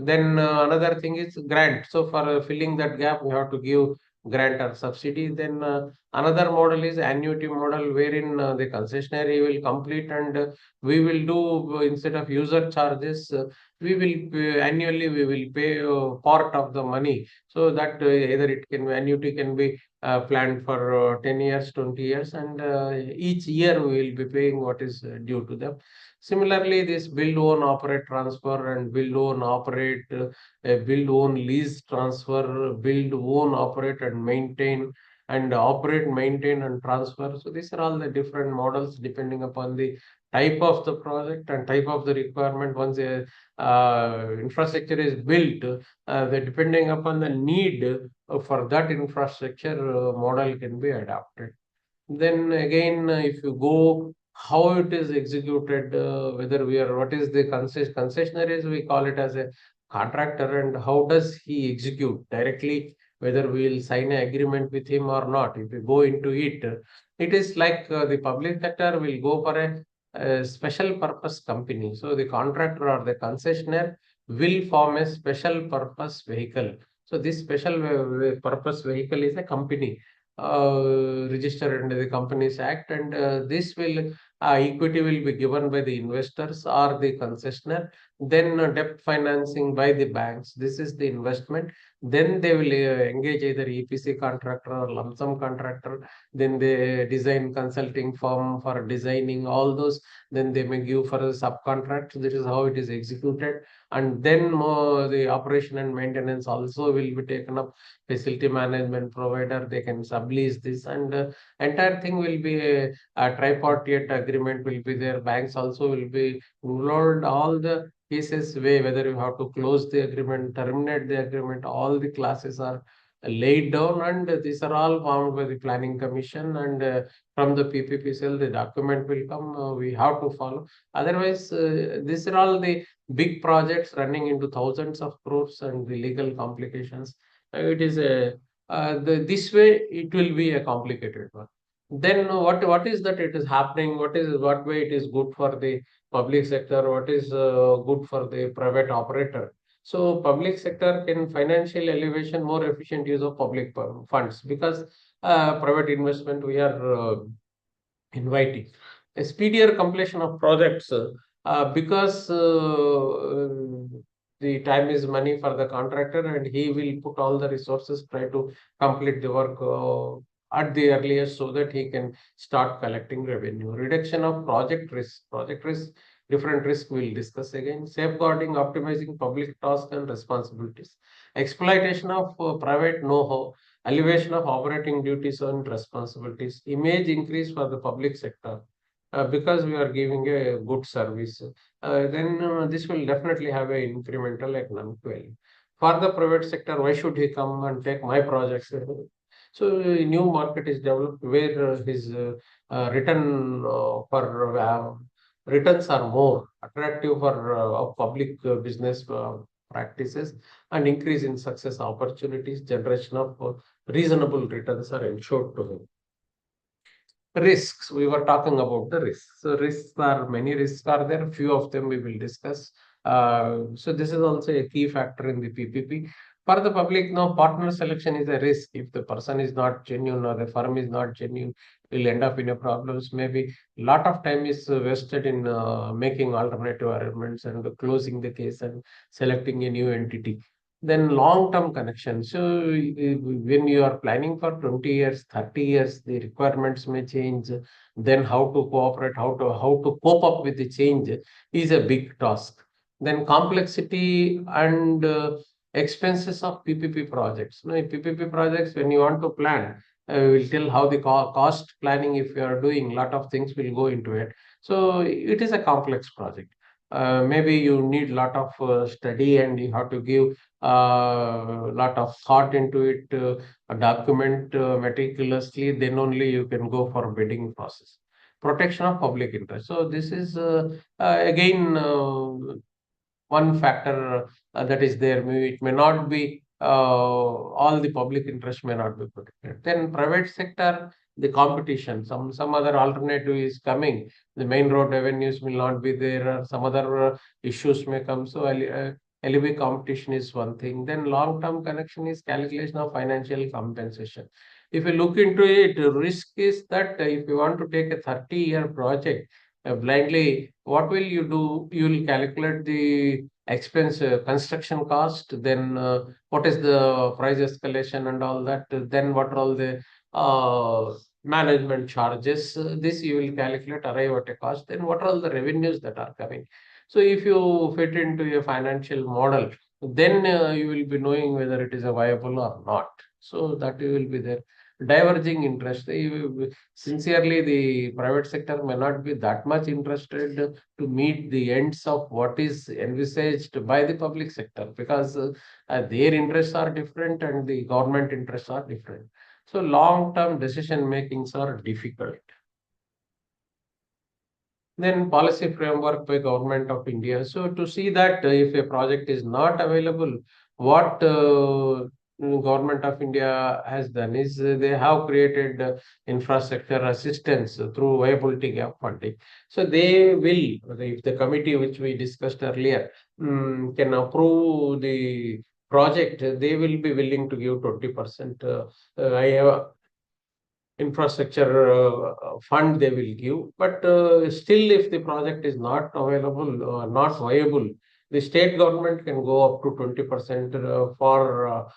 Then another thing is grant. So for filling that gap, we have to give grant or subsidy. Then another model is annuity model, wherein the concessionary will complete and we will do instead of user charges, we will annually we will pay part of the money, so that either it can annuity can be planned for 10 years, 20 years, and each year we will be paying what is due to them. Similarly, this build, own, operate, transfer, and build, own, operate, build, own, lease, transfer, build, own, operate, and maintain, and operate, maintain, and transfer. So these are all the different models depending upon the type of the project and type of the requirement. Once a infrastructure is built, depending upon the need for that infrastructure, model can be adapted. Then again, if you go how it is executed, whether we are what is the concessionaires, we call it as a contractor, and how does he execute directly, whether we will sign an agreement with him or not. If you go into it, it is like the public sector will go for a special purpose company. So the contractor or the concessionaire will form a special purpose vehicle. So this special purpose vehicle is a company registered under the Companies Act, and this will equity will be given by the investors or the concessionaire. Then debt financing by the banks. This is the investment. Then they will engage either EPC contractor or lump sum contractor. Then they design consulting firm for designing all those. Then they may give for a subcontract. This is how it is executed. And then the operation and maintenance also will be taken up. Facility management provider, they can sublease this, and entire thing will be a tripartite agreement will be there. Banks also will be involved. All the cases way, whether you have to close the agreement, terminate the agreement, all the classes are laid down, and these are all formed by the planning commission, and from the PPP cell the document will come, we have to follow. Otherwise, these are all the big projects running into thousands of crores and the legal complications. It is a this way it will be a complicated one. Then what is that it is happening? What way it is good for the public sector? What is good for the private operator? So public sector can financial elevation, more efficient use of public funds, because private investment we are inviting a speedier completion of projects, because the time is money for the contractor and he will put all the resources, try to complete the work at the earliest, so that he can start collecting revenue. Reduction of project risk, different risk we'll discuss again. Safeguarding, optimizing public tasks and responsibilities. Exploitation of private know-how, elevation of operating duties and responsibilities, image increase for the public sector, because we are giving a good service. Then this will definitely have a incremental economic value. For the private sector, why should he come and take my projects? So a new market is developed where his return for returns are more attractive for public business practices, and increase in success opportunities, generation of reasonable returns are ensured to him. Risks, we were talking about the risks. So risks are, many risks are there, few of them we will discuss. So this is also a key factor in the PPP. For the public, now partner selection is a risk. If the person is not genuine or the firm is not genuine, will end up in a problems. Maybe a lot of time is wasted in making alternative arrangements and closing the case and selecting a new entity. Then long-term connection. So when you are planning for 20 years, 30 years, the requirements may change. Then how to cooperate, how to cope up with the change is a big task. Then complexity and expenses of PPP projects. Now, in PPP projects, when you want to plan, will tell how the cost planning, if you are doing, a lot of things will go into it. So it is a complex project. Maybe you need a lot of study and you have to give a lot of thought into it, document meticulously, then only you can go for bidding process. Protection of public interest. So this is again one factor that is there. Maybe it may not be all the public interest may not be protected. Then private sector, the competition, some other alternative is coming. The main road revenues will not be there, or some other issues may come. So LEB competition is one thing. Then long-term connection is calculation of financial compensation. If you look into it, risk is that if you want to take a 30-year project blindly, what will you do? You will calculate the expense, construction cost, then what is the price escalation and all that, then what are all the management charges. This you will calculate, arrive at a cost, then what are all the revenues that are coming. So if you fit into a financial model, then you will be knowing whether it is a viable or not. So that you will be there. Diverging interest. Sincerely, the private sector may not be that much interested to meet the ends of what is envisaged by the public sector, because their interests are different and the government interests are different. So long-term decision makings are difficult. Then policy framework by Government of India. So to see that if a project is not available, what Government of India has done is they have created infrastructure assistance through viability gap funding. So they will, if the committee which we discussed earlier can approve the project, they will be willing to give 20%. I have infrastructure fund they will give, but still if the project is not available, not viable, the state government can go up to 20% for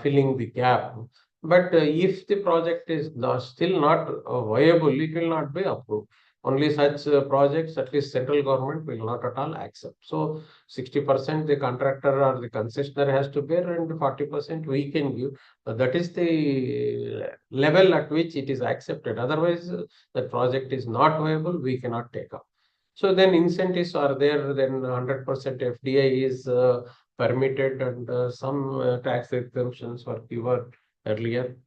filling the gap. But if the project is still not viable, it will not be approved. Only such projects, at least central government will not at all accept. So 60% the contractor or the concessionaire has to bear, and 40% we can give. That is the level at which it is accepted. Otherwise, the project is not viable, we cannot take up. So then incentives are there, then 100% FDI is permitted, and some tax exemptions were given earlier.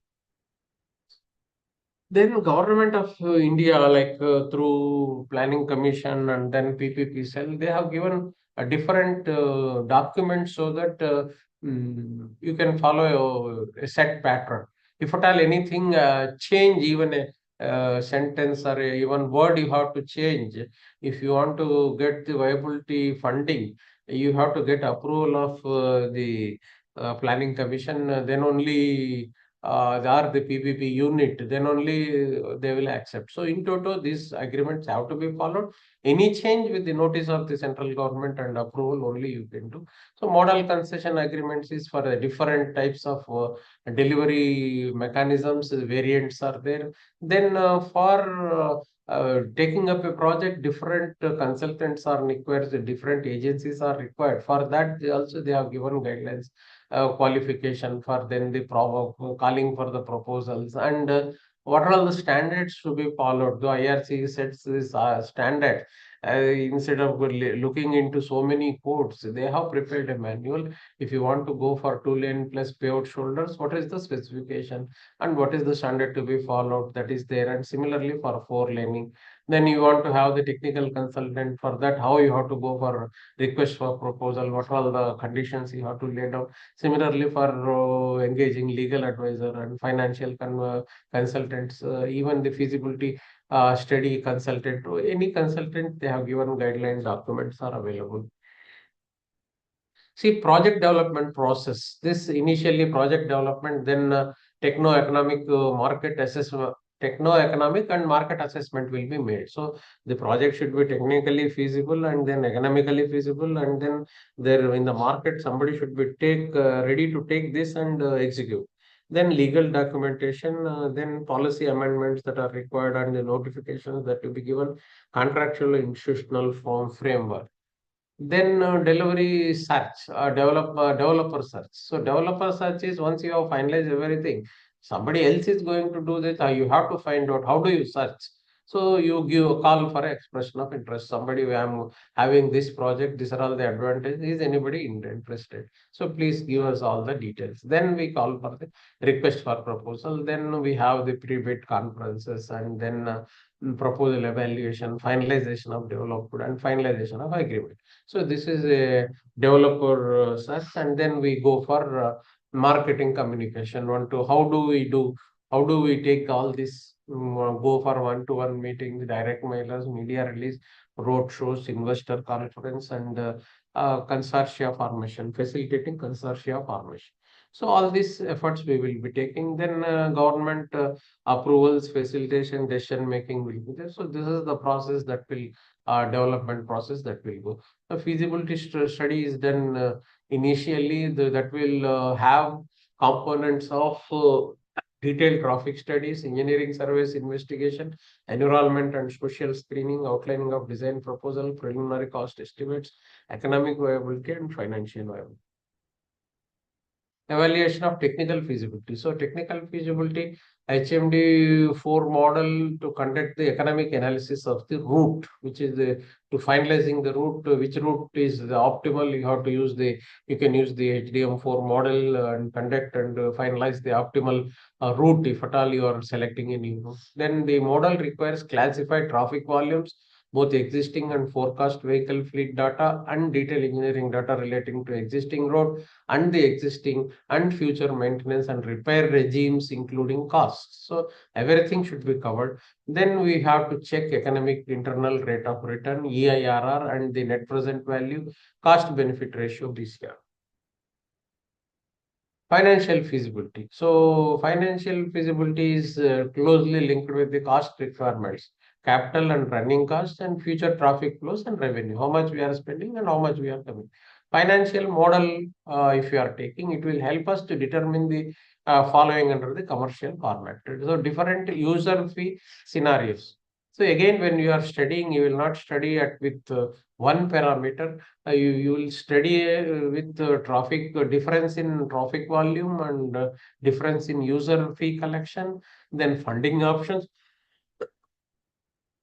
Then Government of India, like through Planning Commission and then PPP cell, they have given a different documents so that you can follow a set pattern. If at all anything change, even a sentence or even word you have to change. If you want to get the viability funding, you have to get approval of the Planning Commission. Then only are the PPP unit, then only they will accept. So in total, these agreements have to be followed. Any change with the notice of the central government and approval only you can do. So model concession agreements is for different types of delivery mechanisms, variants are there. Then for taking up a project, different consultants are required, different agencies are required. For that, they have given guidelines, qualification for then the calling for the proposals, and what are all the standards to be followed. The IRC sets this standard. Instead of looking into so many codes, they have prepared a manual. If you want to go for 2-lane plus paved shoulders, what is the specification and what is the standard to be followed? That is there. And similarly for 4-laning, Then you want to have the technical consultant. For that, how you have to go for request for proposal, what are the conditions you have to lay down. Similarly, for engaging legal advisor and financial consultants, even the feasibility study consultant, or any consultant, they have given guideline documents are available. See, project development process. This initially project development, then techno-economic market assessment, techno-economic and market assessment will be made. So the project should be technically feasible and then economically feasible, and then there in the market somebody should be ready to take this and execute. Then legal documentation, then policy amendments that are required and the notifications that will be given, contractual institutional form framework. Then delivery search, developer search. So developer search is once you have finalized everything, somebody else is going to do this. You have to find out how do you search. So you give a call for expression of interest. Somebody, I am having this project. These are all the advantages. Is anybody interested? So please give us all the details. Then we call for the request for proposal. Then we have the pre-bid conferences, and then proposal evaluation, finalization of developed, and finalization of agreement. So this is a developer search, and then we go for marketing communication. How do we do? How do we take all this? Go for one-to-one meetings, direct mailers, media release, road shows, investor conference, and consortia formation, facilitating consortia formation. So all these efforts we will be taking. Then government approvals, facilitation, decision making will be there. So this is the process that will development process that will go. The feasibility study is done initially. That will have components of detailed traffic studies, engineering surveys, investigation, environment and social screening, outlining of design proposal, preliminary cost estimates, economic viability, and financial viability. Evaluation of technical feasibility. So technical feasibility, HMD4 model to conduct the economic analysis of the route, which is to finalizing the route, which route is the optimal. You can use the HDM4 model and conduct and finalize the optimal route if at all you are selecting a new route. Then the model requires classified traffic volumes, both existing and forecast vehicle fleet data, and detailed engineering data relating to existing road and the existing and future maintenance and repair regimes, including costs. So everything should be covered. Then we have to check economic internal rate of return, EIRR, and the net present value, cost benefit ratio this year. Financial feasibility. So financial feasibility is closely linked with the cost requirements, capital and running costs, and future traffic flows and revenue. How much we are spending and how much we are coming. Financial model, if you are taking, it will help us to determine the following under the commercial format. So different user fee scenarios. So again, when you are studying, you will not study with one parameter. You will study with traffic difference in traffic volume and difference in user fee collection, then funding options,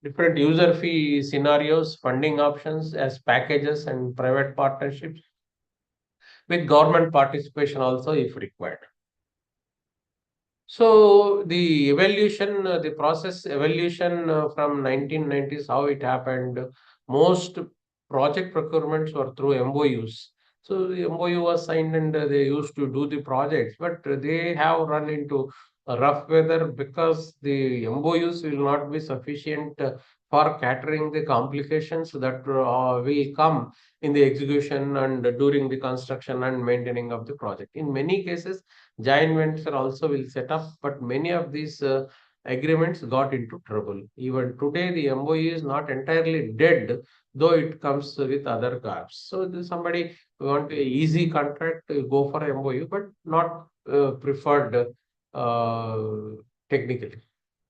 different user fee scenarios, funding options as packages and private partnerships with government participation also if required. So the evolution, the process evolution from 1990s, how it happened, most project procurements were through MOUs. So the MOU was signed and they used to do the projects, but they have run into rough weather because the MOUs will not be sufficient for catering the complications that will come in the execution and during the construction and maintaining of the project. In many cases, joint venture also will set up, but many of these agreements got into trouble. Even today, the MOU is not entirely dead, though it comes with other gaps. So somebody want an easy contract, go for MOU, but not preferred technically.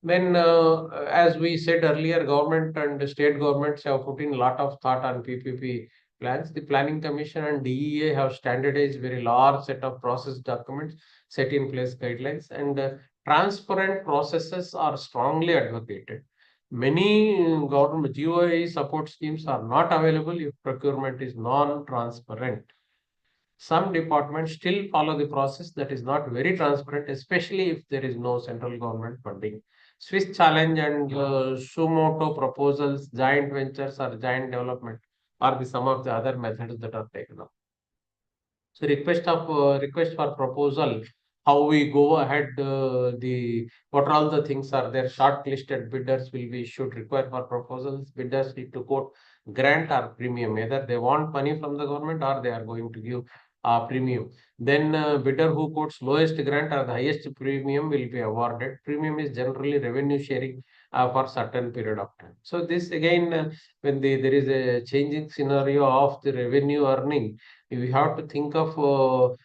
Then, as we said earlier, government and state governments have put in a lot of thought on PPP plans. The Planning Commission and DEA have standardized very large set of process documents, set in place guidelines, and transparent processes are strongly advocated. Many government GOI support schemes are not available if procurement is non-transparent. Some departments still follow the process that is not very transparent, especially if there is no central government funding. Swiss challenge and Sumoto proposals, joint ventures or joint development are the some of the other methods that are taken up. So request for proposal, how we go ahead, the what all the things are there. Shortlisted bidders will be issued require for proposals. Bidders need to quote grant or premium. Either they want money from the government or they are going to give premium. Then bidder who quotes lowest grant or the highest premium will be awarded. Premium is generally revenue sharing for certain period of time. So this again, when there is a changing scenario of the revenue earning, we have to think of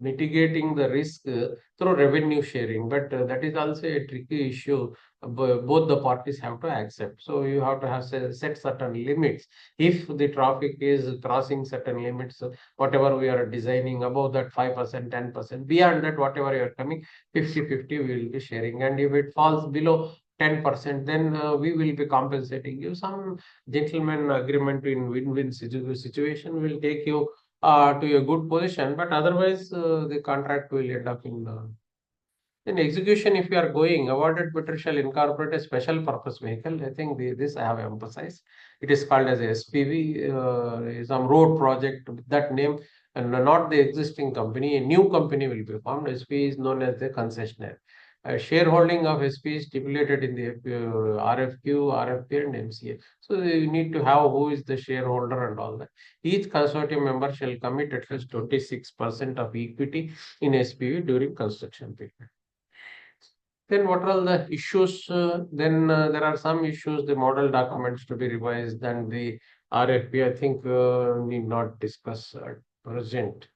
mitigating the risk through revenue sharing, but that is also a tricky issue. Both the parties have to accept. So you have to have set certain limits. If the traffic is crossing certain limits, whatever we are designing above that 5%, 10%, beyond that, whatever you are coming, 50-50 we will be sharing. And if it falls below 10%, then we will be compensating you. Some gentleman agreement in win-win situation will take you to a good position, but otherwise the contract will end up in execution. If you are going, awarded bidder shall incorporate a special purpose vehicle. I think this I have emphasized. It is called as a SPV, some road project with that name, and not the existing company. A new company will be formed. SP is known as the concessionaire. Shareholding of SP is stipulated in the RFQ, RFP, and MCA. So you need to have who is the shareholder and all that. Each consortium member shall commit at least 26% of equity in SPV during construction period. Then what are all the issues? Then there are some issues, the model documents to be revised, and the RFP, I think need not discuss at present.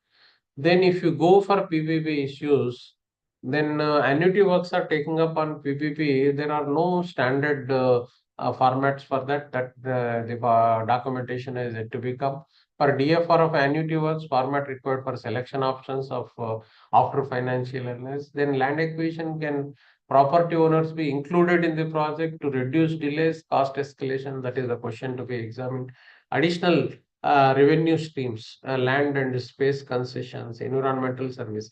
Then if you go for PPP issues, then annuity works are taking up on PPP. There are no standard formats for that. The documentation is yet to become. For DFR of annuity works, format required for selection options of after financial analysis. Then land acquisition, can property owners be included in the project to reduce delays, cost escalation? That is the question to be examined. Additional revenue streams, land and space concessions, environmental services.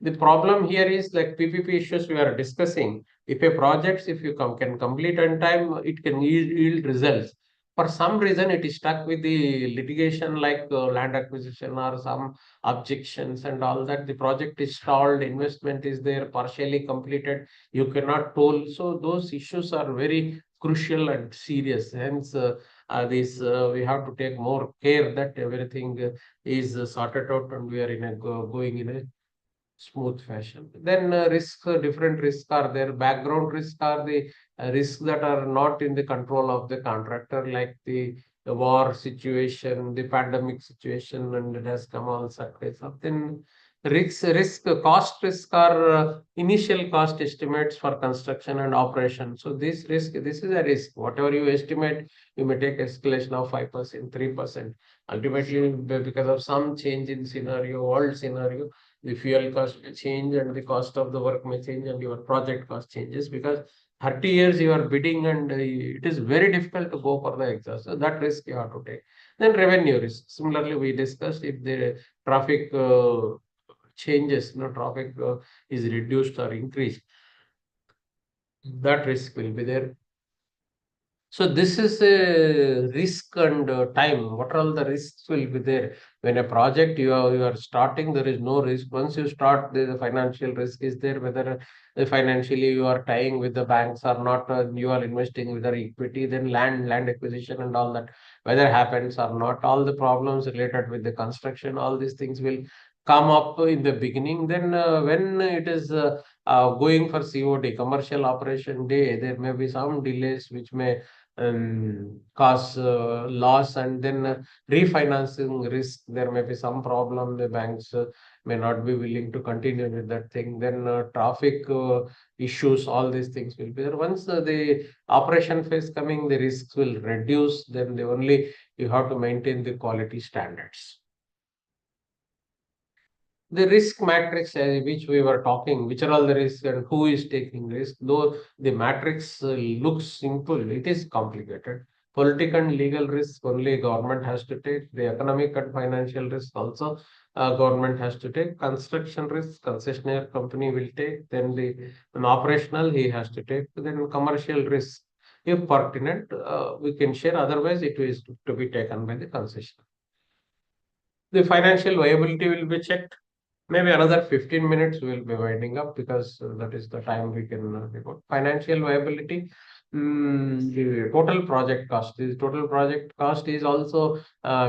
The problem here is like PPP issues we are discussing. If a project, if you can complete on time, it can yield results. For some reason, it is stuck with the litigation like land acquisition or some objections and all that. The project is stalled, investment is there, partially completed, you cannot toll. So those issues are very crucial and serious. Hence, we have to take more care that everything is sorted out and we are going in a smooth fashion. Then different risks are there. Background risks are the risks that are not in the control of the contractor, like the war situation, the pandemic situation, and it has come all surface up. Then cost risk are initial cost estimates for construction and operation. So this is a risk. Whatever you estimate, you may take escalation of 5%, 3%. Ultimately, because of some change in scenario, world scenario, the fuel cost may change and the cost of the work may change and your project cost changes, because 30 years you are bidding and it is very difficult to go for the exhaust. So that risk you have to take. Then revenue risk. Similarly, we discussed if the traffic changes, traffic is reduced or increased, that risk will be there. So this is a risk and time. What are all the risks will be there? When a project you are starting, there is no risk. Once you start, the financial risk is there. Whether financially you are tying with the banks or not, you are investing with their equity. Then land acquisition and all that, whether happens or not. All the problems related with the construction, all these things will come up in the beginning. Then when it is going for COD, commercial operation day, there may be some delays which may cause loss, and then refinancing risk. There may be some problem. The banks may not be willing to continue with that thing. Then traffic issues, all these things will be there. Once the operation phase coming, the risks will reduce. Then you have to maintain the quality standards. The risk matrix which we were talking, which are all the risks and who is taking risk, though the matrix looks simple, it is complicated. Political and legal risk only government has to take. The economic and financial risk also government has to take. Construction risk, concessionaire company will take. Then the operational he has to take. Then commercial risk, if pertinent, we can share. Otherwise, it is to be taken by the concession. The financial viability will be checked. Maybe another 15 minutes we will be winding up, because that is the time we can report. Financial viability, the total project cost. The total project cost is also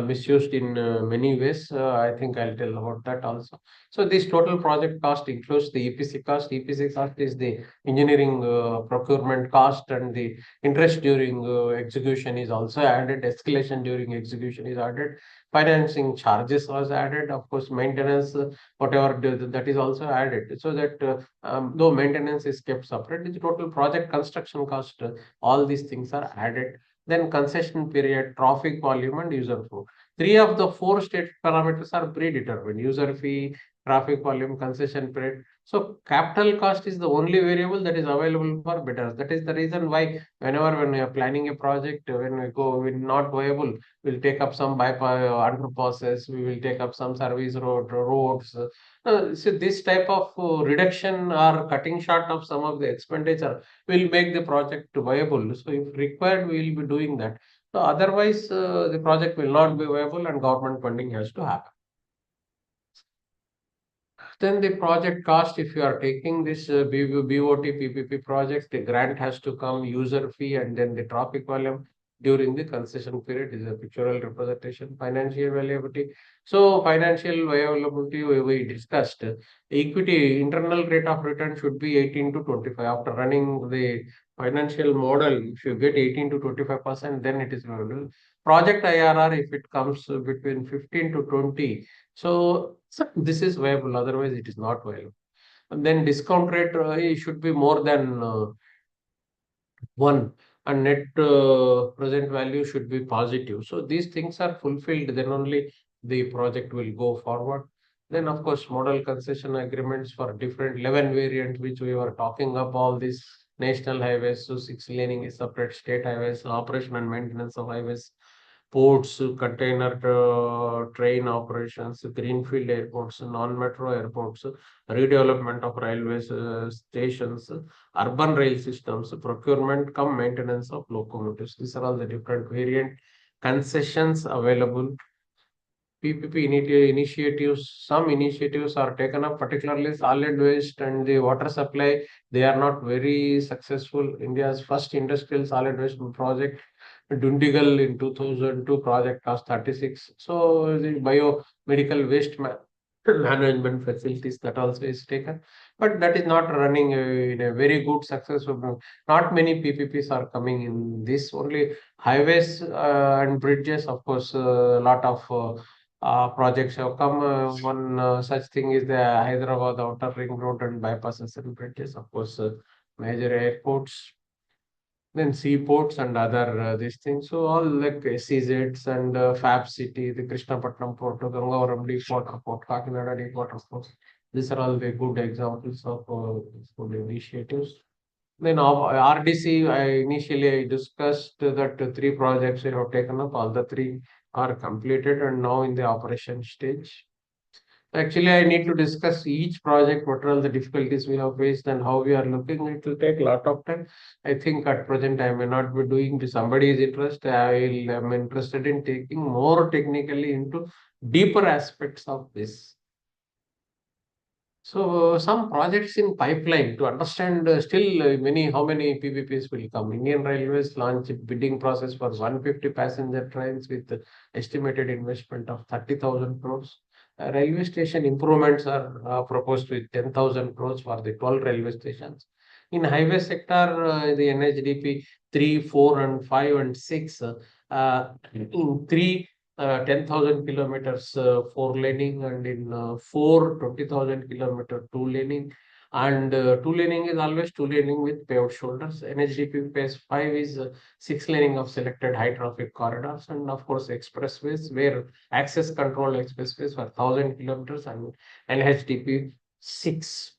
misused in many ways. I think I'll tell about that also. So this total project cost includes the EPC cost. EPC cost is the engineering procurement cost, and the interest during execution is also added. Escalation during execution is added. Financing charges was added. Of course, maintenance, whatever that is also added, so that though maintenance is kept separate, the total project construction cost, all these things are added. Then concession period, traffic volume, and user flow. Three of the four state parameters are predetermined: user fee, traffic volume, concession period. So capital cost is the only variable that is available for bidders. That is the reason why whenever when we are planning a project, when we go with not viable, we'll take up some bypass underpasses, we will take up some service roads. So this type of reduction or cutting short of some of the expenditure will make the project viable. So if required, we will be doing that. So otherwise, the project will not be viable, and government funding has to happen. Then the project cost, if you are taking this BOT PPP project, the grant has to come, user fee, and then the traffic volume during the concession period is a pictorial representation. Financial viability. So financial viability we discussed. Equity internal rate of return should be 18 to 25. After running the financial model, if you get 18 to 25%, then it is viable. Project IRR, if it comes between 15 to 20, so this is viable, otherwise it is not viable. And then discount rate it should be more than 1, and net present value should be positive. So these things are fulfilled, then only the project will go forward. Then of course model concession agreements for different 11 variants which we were talking about, all these national highways. So 6 laning is separate, state highways, operation and maintenance of highways, ports, container train operations, greenfield airports, non-metro airports, redevelopment of railways stations, urban rail systems, procurement come maintenance of locomotives. These are all the different variant concessions available. PPP initiatives, some initiatives are taken up, particularly solid waste and the water supply. They are not very successful. India's first industrial solid waste project, Dundigal in 2002, project cost 36. So the biomedical waste management facilities, that also is taken, but that is not running in a very good success. Not many PPPs are coming in this. Only highways and bridges, of course, a lot of projects have come. One such thing is the Hyderabad Outer Ring Road and bypasses and bridges. Of course, major airports, then seaports and other these things. So all like SEZs and Fab City, the Krishnapatnam Port, Gangavaram Deep Water Port, Kakinada Deep Water Port. These are all the good examples of good initiatives. Then RDC, initially I discussed that 3 projects we have taken up. All the 3 are completed and now in the operation stage. Actually, I need to discuss each project, what are all the difficulties we have faced and how we are looking. It will take a lot of time. I think at present I may not be doing. If somebody is interested, I'm interested in taking more technically into deeper aspects of this. So some projects in pipeline to understand still how many PPPs will come. Indian Railways launch bidding process for 150 passenger trains with estimated investment of 30,000 crores. Railway station improvements are proposed with 10,000 crores for the 12 railway stations. In highway sector, the NHDP 3, 4, and 5 and 6, in 3 10,000 kilometers 4 laning, and in 4 20,000 kilometer 2 laning, and 2 laning is always 2 laning with paved shoulders. NHDP phase 5 is 6 laning of selected high traffic corridors, and of course expressways where access control expressways for 1,000 kilometers, and NHDP 6.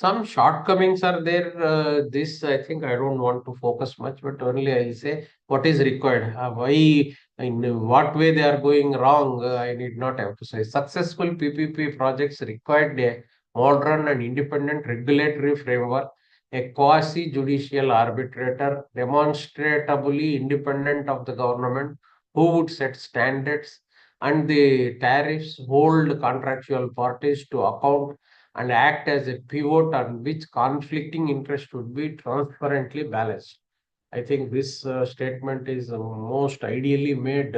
Some shortcomings are there. This I think I don't want to focus much, but only I'll say what is required. Why, in what way they are going wrong. I need not emphasize. Successful PPP projects required a modern and independent regulatory framework, a quasi-judicial arbitrator, demonstrably independent of the government, who would set standards and the tariffs, hold contractual parties to account and act as a pivot on which conflicting interests would be transparently balanced. I think this statement is most ideally made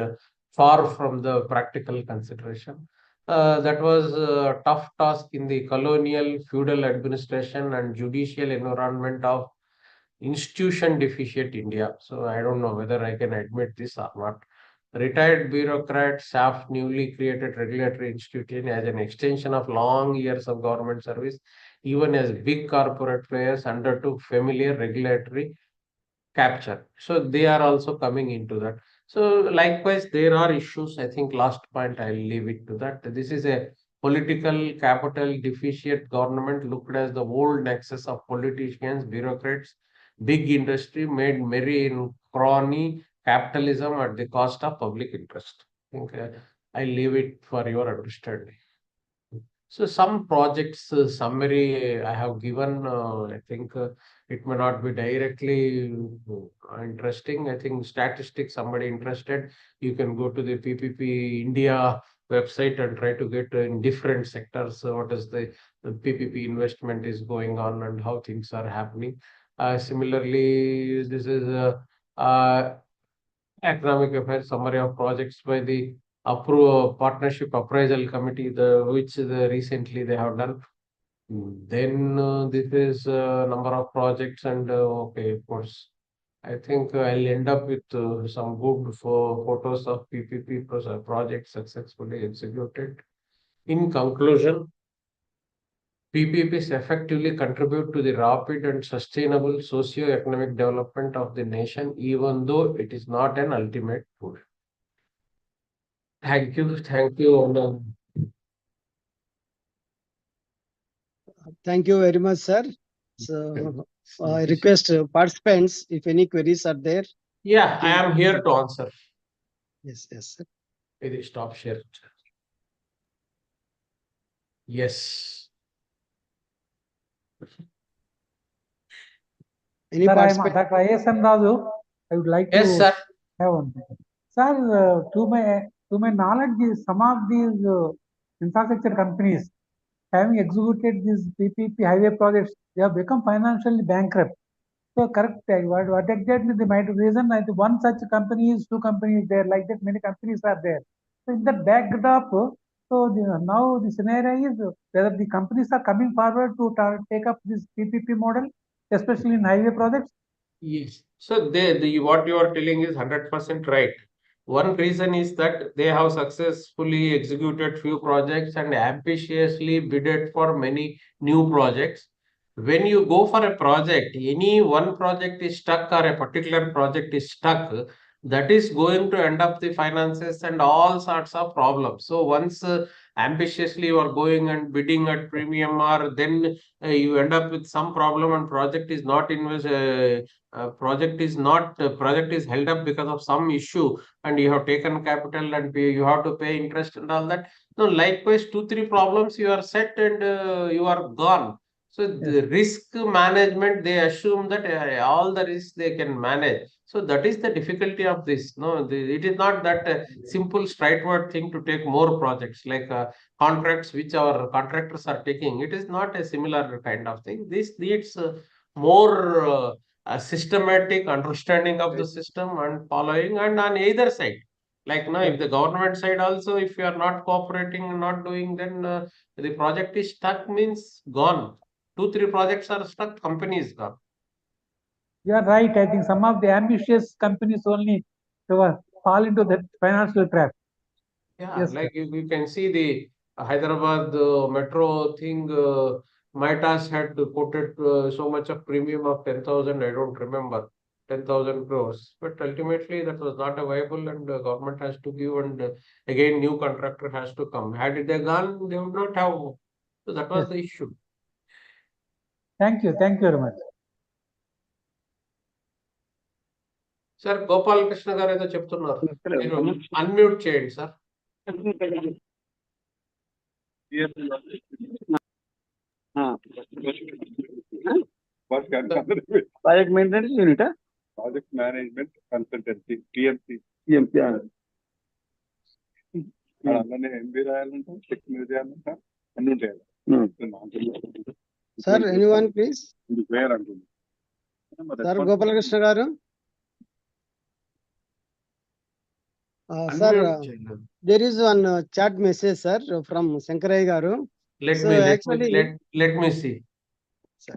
far from the practical consideration. That was a tough task in the colonial, feudal administration and judicial environment of institution deficient India. So I don't know whether I can admit this or not. Retired bureaucrats staff newly created regulatory institution as an extension of long years of government service, even as big corporate players undertook familiar regulatory capture. So they are also coming into that. So likewise, there are issues. I think last point I'll leave it to that. This is a political capital deficient government looked as the old nexus of politicians, bureaucrats, big industry made merry in crony capitalism at the cost of public interest. I think I leave it for your understanding. So some projects summary I have given, I think it may not be directly interesting. I think statistics, somebody interested, you can go to the PPP India website and try to get in different sectors what is the PPP investment is going on and how things are happening. Similarly, this is uh, economic affairs summary of projects by the partnership appraisal committee, which recently they have done. Then this is number of projects and okay, of course. I think I'll end up with some good photos of PPP projects successfully executed. In conclusion, PPPs effectively contribute to the rapid and sustainable socio-economic development of the nation, even though it is not an ultimate goal. Thank you. Thank you. Thank you very much, sir. So I request participants, if any queries are there. Yeah, I am here to answer. Yes, yes, sir. Maybe stop share. Yes. Any Sir, I am participant? Dr. ISM Raju. I would like Yes, to sir. have one thing. Sir, to my knowledge, some of these infrastructure companies having executed these PPP highway projects, they have become financially bankrupt. So correct, what exactly they might reason? I think one such company is, two companies there, like that many companies are there. So in that backdrop, now the scenario is whether the companies are coming forward to take up this PPP model, especially in highway projects. Yes. So what you are telling is 100% right. One reason is that they have successfully executed few projects and ambitiously bidded for many new projects. When you go for a project, any one project is stuck or a particular project is stuck, that is going to end up the finances and all sorts of problems. So once ambitiously you are going and bidding at premium, or then you end up with some problem and project is not project is held up because of some issue and you have taken capital and you have to pay interest and all that. No, likewise, 2 3 problems you are set and you are gone. So the risk management, they assume that all the risks they can manage. So that is the difficulty of this. No, it is not that simple straightforward thing to take more projects like contracts which our contractors are taking. It is not a similar kind of thing. This needs more a systematic understanding of the system and following, and on either side, like now if the government side also, if you are not cooperating and not doing, then the project is stuck, means gone. 2 3 projects are stuck, company is gone. You are right. I think some of the ambitious companies only fall into that financial trap. Yeah, Yes, like you can see the Hyderabad metro thing. Mitas had quoted so much of premium of 10,000, I don't remember, 10,000 crores. But ultimately, that was not viable, and the government has to give, and again, new contractor has to come. Had they gone, they would not have. So that was yes. the issue. Thank you very much. Sir Gopalakrishna గారు ఏదో చెప్తున్నారు, మీరు unmute చేయండి sir. Project maintenance unit, Project Management Consultancy, TMC. అలానే MB రాయాలంటే technical చేయాలంటే అన్ని ఉంటాయి. Sir, anyone please? ఇది వేర్ అంటుంది. Sir Gopalakrishna garu. Sir, Unmute చేయండి. there is one chat message, sir, from Shankaraya garu. Let So me actually, let me see. Sir.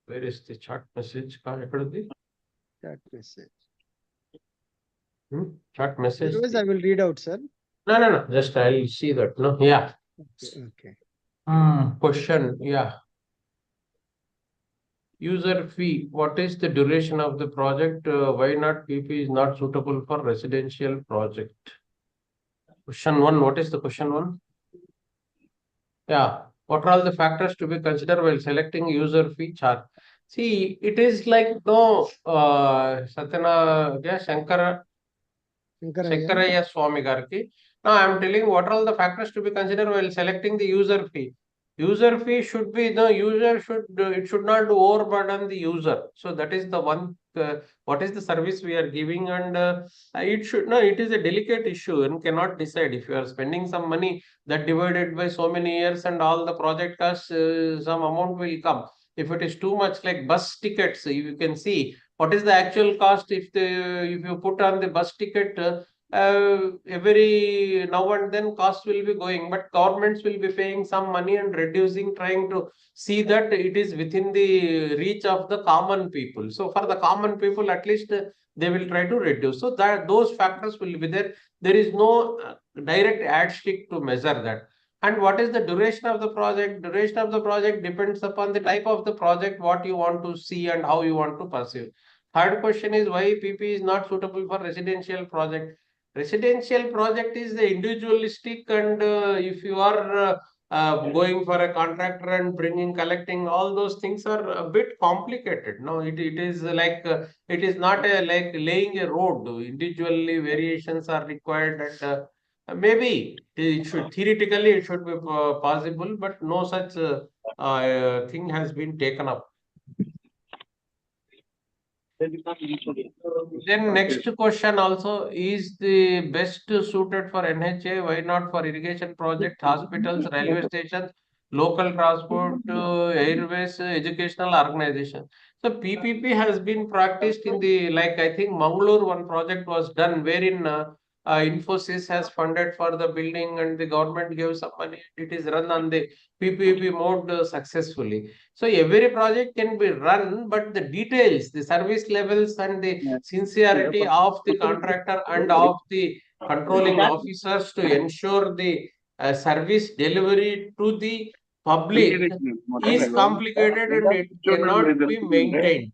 Where is the chat message? ఎక్కడ ఉంది Chat message. chat message? Otherwise, I will read out, sir. No, just I'll see that. No, yeah. Okay. Question, yeah. User fee, what is the duration of the project? Why not PP is not suitable for residential project? Question 1, what is the question 1? Yeah, what are all the factors to be considered while selecting user fee charge? See, it is like no Shankaraya Swami Garki. Now I am telling what are all the factors to be considered while selecting the user fee. User fee should be the user it should not overburden the user. So that is the one. What is the service we are giving, and it is a delicate issue and cannot decide. If you are spending some money, that divided by so many years and all the project costs, some amount will come. If it is too much like bus tickets, you can see what is the actual cost if you put on the bus ticket. Every now and then cost will be going, but governments will be paying some money and reducing, trying to see that it is within the reach of the common people. So for the common people, at least they will try to reduce. So that those factors will be there. There is no direct yardstick to measure that. And what is the duration of the project? Duration of the project depends upon the type of the project, what you want to see and how you want to pursue. Third question is why PP is not suitable for residential project. Residential project is the individualistic, and if you are going for a contractor and collecting, all those things are a bit complicated. No, it is like it is not like laying a road. Individually variations are required, and maybe it should theoretically it should be possible, but no such thing has been taken up. Then next question also, is the best suited for NHA? Why not for irrigation project, hospitals, railway stations, local transport, airways, educational organization? So PPP has been practiced in the, like I think Mangalore one project was done wherein Infosys has funded for the building and the government gave some money. It is run on the PPP mode successfully. So every project can be run, but the details, the service levels and the sincerity of the contractor and of the controlling officers to ensure the service delivery to the public is complicated and it cannot be maintained.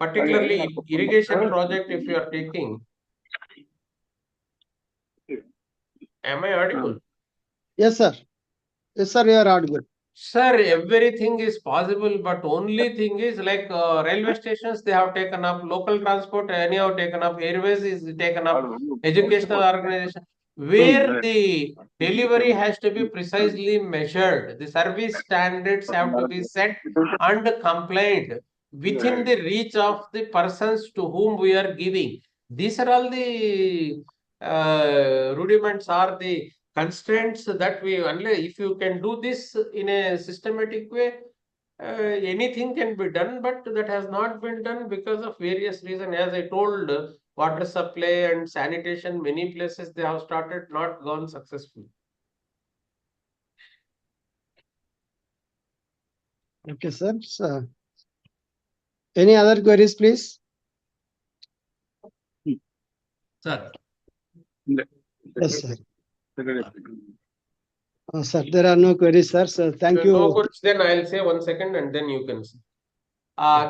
Particularly in irrigation project, if you are taking. Am I audible? Yes, sir. Yes, sir, you are audible. Sir, everything is possible, but only thing is like railway stations, they have taken up, local transport, anyhow taken up, airways is taken up, educational organization, where the delivery has to be precisely measured. The service standards have to be set and compliant within the reach of the persons to whom we are giving. These are all the rudiments or the constraints that we only if you can do this in a systematic way, anything can be done, but that has not been done because of various reasons. As I told, water supply and sanitation, many places they have started, not gone successful. Okay, sir. So, any other queries, please? Sir. Yes, sir. Sir, there are no queries, sir. So thank you. No queries, then I'll say 1 second and then you can say.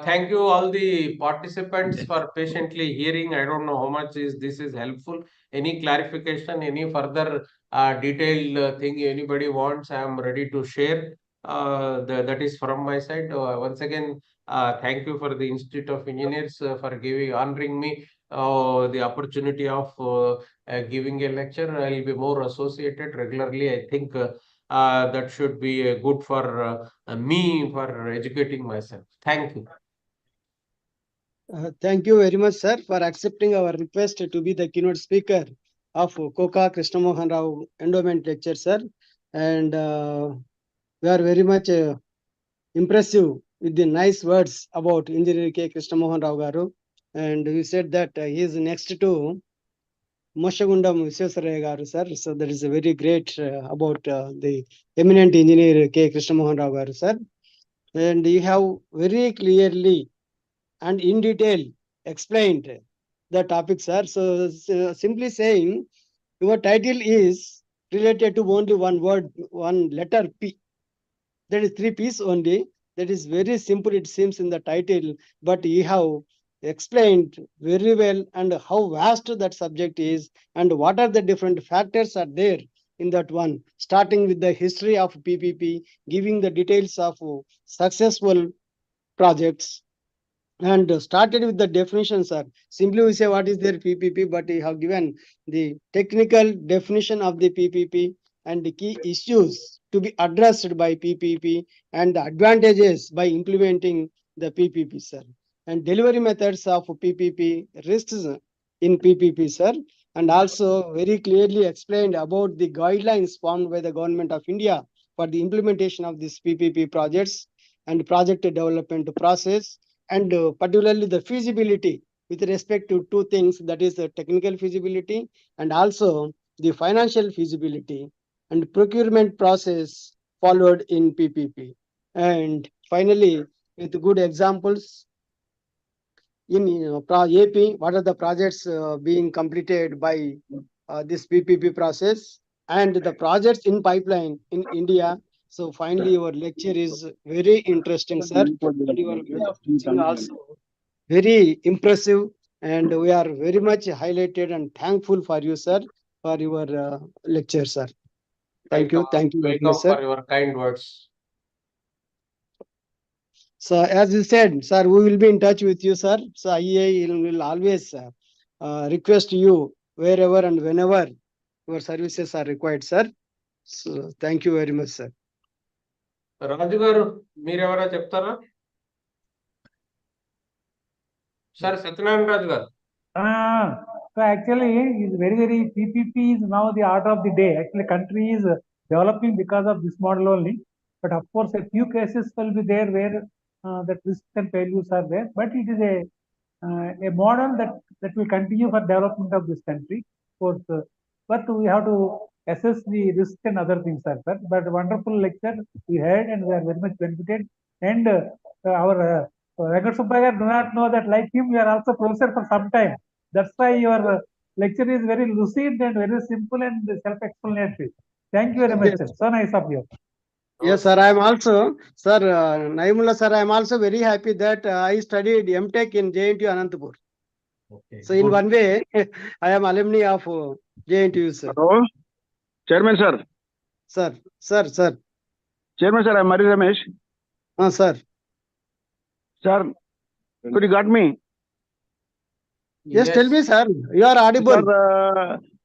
Thank you all the participants for patiently hearing. I don't know how much this is helpful. Any clarification, any further detailed thing anybody wants, I am ready to share. That is from my side. Once again, thank you for the Institute of Engineers for honoring me the opportunity of giving a lecture. I'll be more associated regularly. I think that should be good for me for educating myself. Thank you. Thank you very much, sir, for accepting our request to be the keynote speaker of Koka Krishna Mohan Rao Endowment Lecture, sir. And we are very much impressive with the nice words about Engineer K. Krishna Mohan Rao Garu. And you said that he is next to Moshagundam Viswesvaraya Garu, sir. So that is a very great about the eminent engineer K. Krishna Mohan Rao Garu, sir. And you have very clearly and in detail explained the topic, sir. So simply saying, your title is related to only one word, one letter P. That is 3 P's only. That is very simple, it seems, in the title, but you have explained very well and how vast that subject is and what are the different factors are there in that one, starting with the history of PPP, giving the details of successful projects, and started with the definition, sir. Simply we say what is their PPP, but we have given the technical definition of the PPP and the key issues to be addressed by PPP and the advantages by implementing the PPP, sir. And delivery methods of PPP, risks in PPP, sir. And also very clearly explained about the guidelines formed by the Government of India for the implementation of these PPP projects and project development process, and particularly the feasibility with respect to two things, that is the technical feasibility and also the financial feasibility and procurement process followed in PPP. And finally, with good examples in AP, what are the projects being completed by this PPP process and the projects in pipeline in India. So finally, your lecture is very interesting, sir. And your teaching also very impressive, and we are very much highlighted and thankful for you, sir, for your lecture, sir. Thank you very much, Welcome sir. for your kind words. So as you said, sir, we will be in touch with you, sir. So IEA will always request you wherever and whenever your services are required, sir. So thank you very much, sir. రాజు గారు మీరెవరో చెప్తారా? Sir Satyanarayana Raju గారు. So actually, is very PPP is now the order of the day. Actually, country is developing because of this model only. But of course, a few cases will be there where that risks and failures are there. But it is a model that will continue for development of this country. Of course, but we have to assess the risk and other things, sir. But wonderful lecture we had, and we are very much benefited. And our Venkata Subbaiah do not know that, like him, we are also professor for some time. That's why your lecture is very lucid and very simple and self-explanatory. Thank you very much, Yes. sir. So nice of you. Yes, sir. I am also, sir, Naimullah, sir, I am also very happy that I studied MTech in JNTU Anantapur. Okay, So in good. one way, I am alumni of JNTU, sir. Hello, Chairman sir. Sir. Chairman sir, I'm Mari Ramesh. Sir. Sir, could you got me? Yes, tell me, sir. You are audible.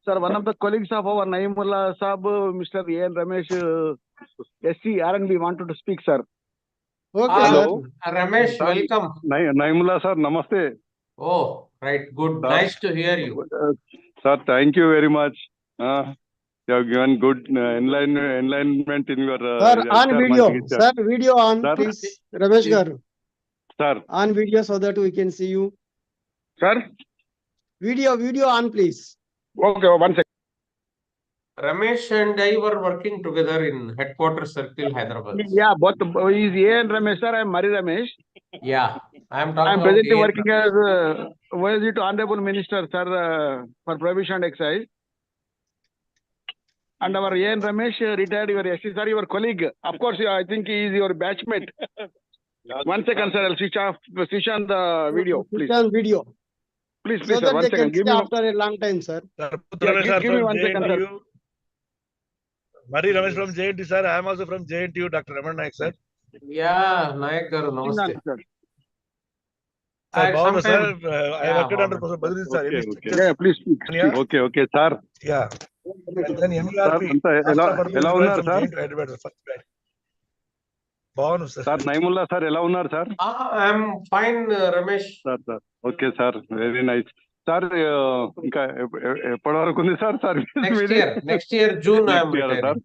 Sir, one of the colleagues of our Naimullah Saab, Mr. A.N. Ramesh, SC R&B wanted to speak, sir. Okay, sir. Ramesh, welcome. Naimullah sir, namaste. Oh, right, good. Sir. Nice to hear you. Sir, thank you very much. You have given good enlightenment in your Sir, on video. multi-teacher. Sir, video on, Sir? please. Ramesh garu. Sir. On video so that we can see you. Sir? Video on, please. Okay, 1 second. Ramesh and I were working together in headquarters circle, Hyderabad. Yeah, both is A.N. Ramesh, sir. I'm Mari Ramesh. Yeah, I'm talking I'm about presently A.N. working as visit to Honorable Minister, sir, for Prohibition and Excise. And our A.N. Ramesh retired your SC, sir, your colleague. Of course, I think he is your batchmate. 1 second, sir. I'll switch on the video, please. Switch on video. Please, So sir. that 1 they second. can see after a long time, sir. Give me 1 second, sir. Mari Ramesh from JNT, sir. I am also from JNTU, Dr. Raman Naik, sir. Yeah, Nayak garu, namaste. Sir, Bhavana, sir. Sometime, I yeah, worked under Mohan. Professor Badri, sir. Okay, ME okay. structures. Yeah, please speak. Yeah. Okay, okay, sir. Yeah. And then Sir, MERP. anta Master of Urban ఎలా Development ఉన్నారు from sir? JNTU, Hyderabad, first batch. Bhavana, sir. Sir Naimullah sir ఎలా ఉన్నారు sir? I'm fine, Ramesh. Sir sir okay sir, very nice sir. ఇంకా ఎప్పటి వరకు ఉంది sir service? Next year June I am next year sir. retiring.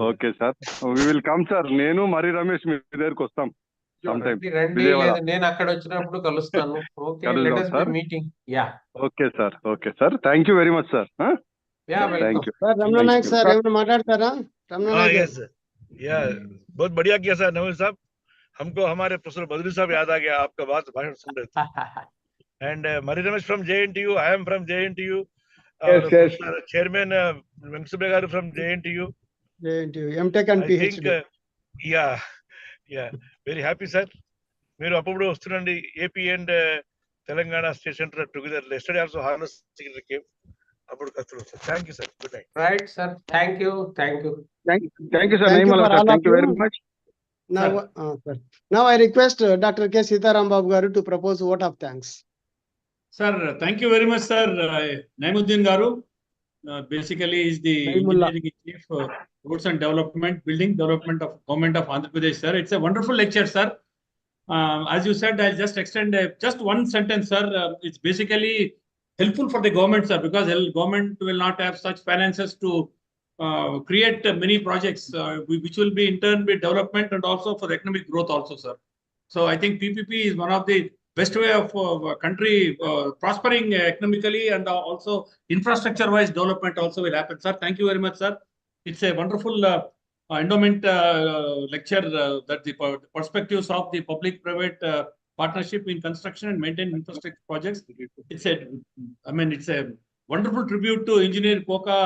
Okay sir, we will come sir. నేను మరి రమేష్ మీ దగ్గరికి వస్తాం సమ్ టైం. రండి, విజయవాడ. లేదు నేను అక్కడ వచ్చినప్పుడు కలుస్తాను. ఓకే, కలుద్దాం let us be sir. meeting. Yeah, okay sir, okay sir. Thank you very much sir. yeah, welcome. Thank you. Sir Ramana Naik sir ఏమైనా మాట్లాడతారా? రమణ हाँ, నాయక్ yes, sir. Yeah, बहुत बढ़िया किया सर नवल साहब. हमको हमारे प्रोफेसर बद्री साहब याद आ गया, आपका बात भाषण सुन रहे थे. And Mari Ramesh from JNTU, I am from JNTU. Yes, yes. Chairman Venkatesubaya garu from JNTU. MTech and I think, PhD. yeah, very happy, sir. మీరు అప్పుడు వస్తుండండి. AP and Telangana state centre together. Yesterday also harness secretary came. అప్పుడు కలుస్తాం sir. Thank you sir. Good night. Right, sir. Thank you. Thank you. Thank you sir. Thank you Naimullah for sir, all thank of you you. Very much. Now, sir. Now I request Dr. K. Sitaram Babu garu to propose vote of thanks. Sir, thank you very much, sir. Naimuddin Garu, basically is the Naimullah. engineering chief, roads and development, building development of government of Andhra Pradesh, sir. It's a wonderful lecture, sir. As you said, I'll just extend just one sentence, sir. It's basically helpful for the government, sir, because the government will not have such finances to create many projects, which will be in turn be development and also for the economic growth also, sir. So I think PPP is one of the best way of country prospering economically, and also infrastructure wise development also will happen, sir. Thank you very much, sir. It's a wonderful endowment lecture that the perspectives of the public private partnership in construction and maintenance infrastructure projects. It's a wonderful tribute to engineer Koka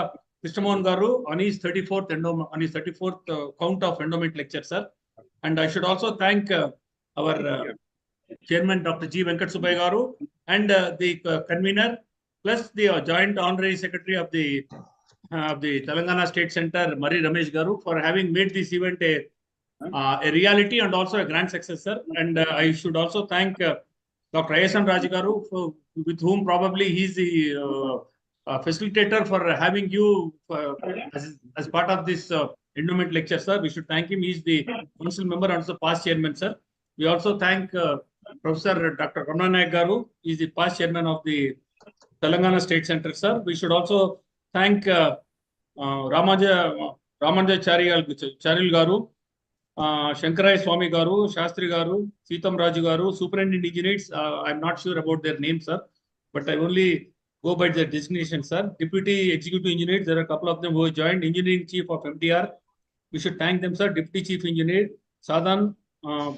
Krishna Mohan Garu on his 34th count of endowment lecture, sir. And I should also thank our Chairman Dr. G. Venkatesubaya Garu and the convener, plus the joint honorary secretary of the Telangana State Center, Mari Ramesh Garu, for having made this event a reality and also a grand success, sir. And I should also thank Dr. Ayasan Rajagaru, with whom probably he's the facilitator for having you as part of this endowment lecture, sir. We should thank him. He's the council member and also past chairman, sir. We also thank Professor Dr. Raman Naik Garu. He's the past chairman of the Telangana State Center, sir. We should also thank Ramanjacharil Garu, Shankaraya Swami Garu, Shastri Garu, Seetam Raju Garu, Superintendent Engineers. I'm not sure about their names, sir, but I only go by their designation, sir. Deputy Executive Engineers, there are a couple of them who have joined. Engineering Chief of MDR, we should thank them, sir. Deputy Chief Engineer, Sadhan,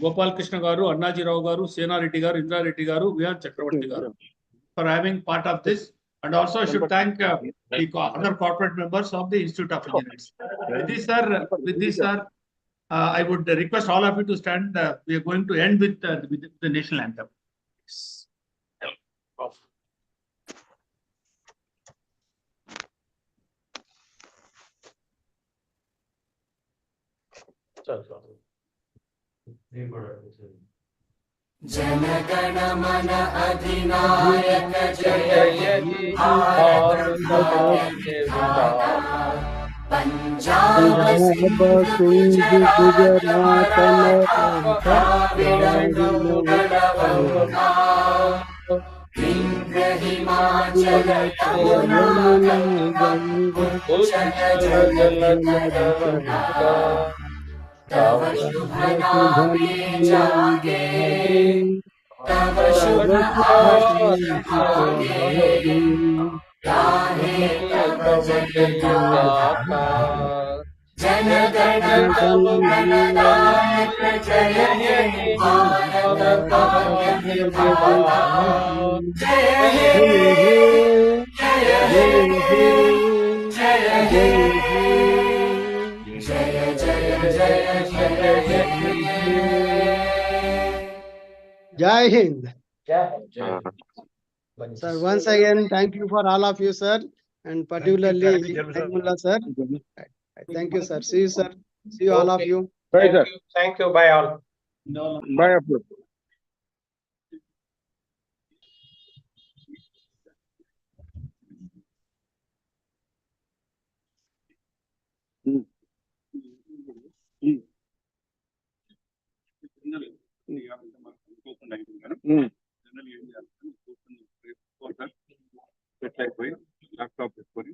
Gopal Krishna Garu, Annaji Rao Garu, Sena Reddy Garu, Indra Reddy Garu, Vihan Chakravarti Garu, for having part of this. And also I should thank the other corporate members of the Institute of Engineers. With this, sir, I would request all of you to stand. We are going to end with the national anthem. जनगण मन अधिनायक जय जय हे भारत भाग्य विधाता, पंजाब सिंधु गुजरात द्राविड़ नौगढ़ वरुणा विंध्य हिमाचल यमुना उच्चल जलधर तव शुभ नामे जागे, तव शुभ आशीष जागे, गाहे तव जय गाथा। जन गण मन नायक जय हे भारत भाग्य विधाता, जय हे जय हे जय हे जय जय जय जय Jai Hind. Jai. Sir, once again, thank you for all of you, sir, and particularly Thank you, sir. Naimullah, sir. Thank you, sir. See you, sir. See you, all of Okay. you. Bye, Thank sir. you. Thank you. Bye all. Bye, Apurva. Hmm. Hmm. Laptop పెట్టుకొని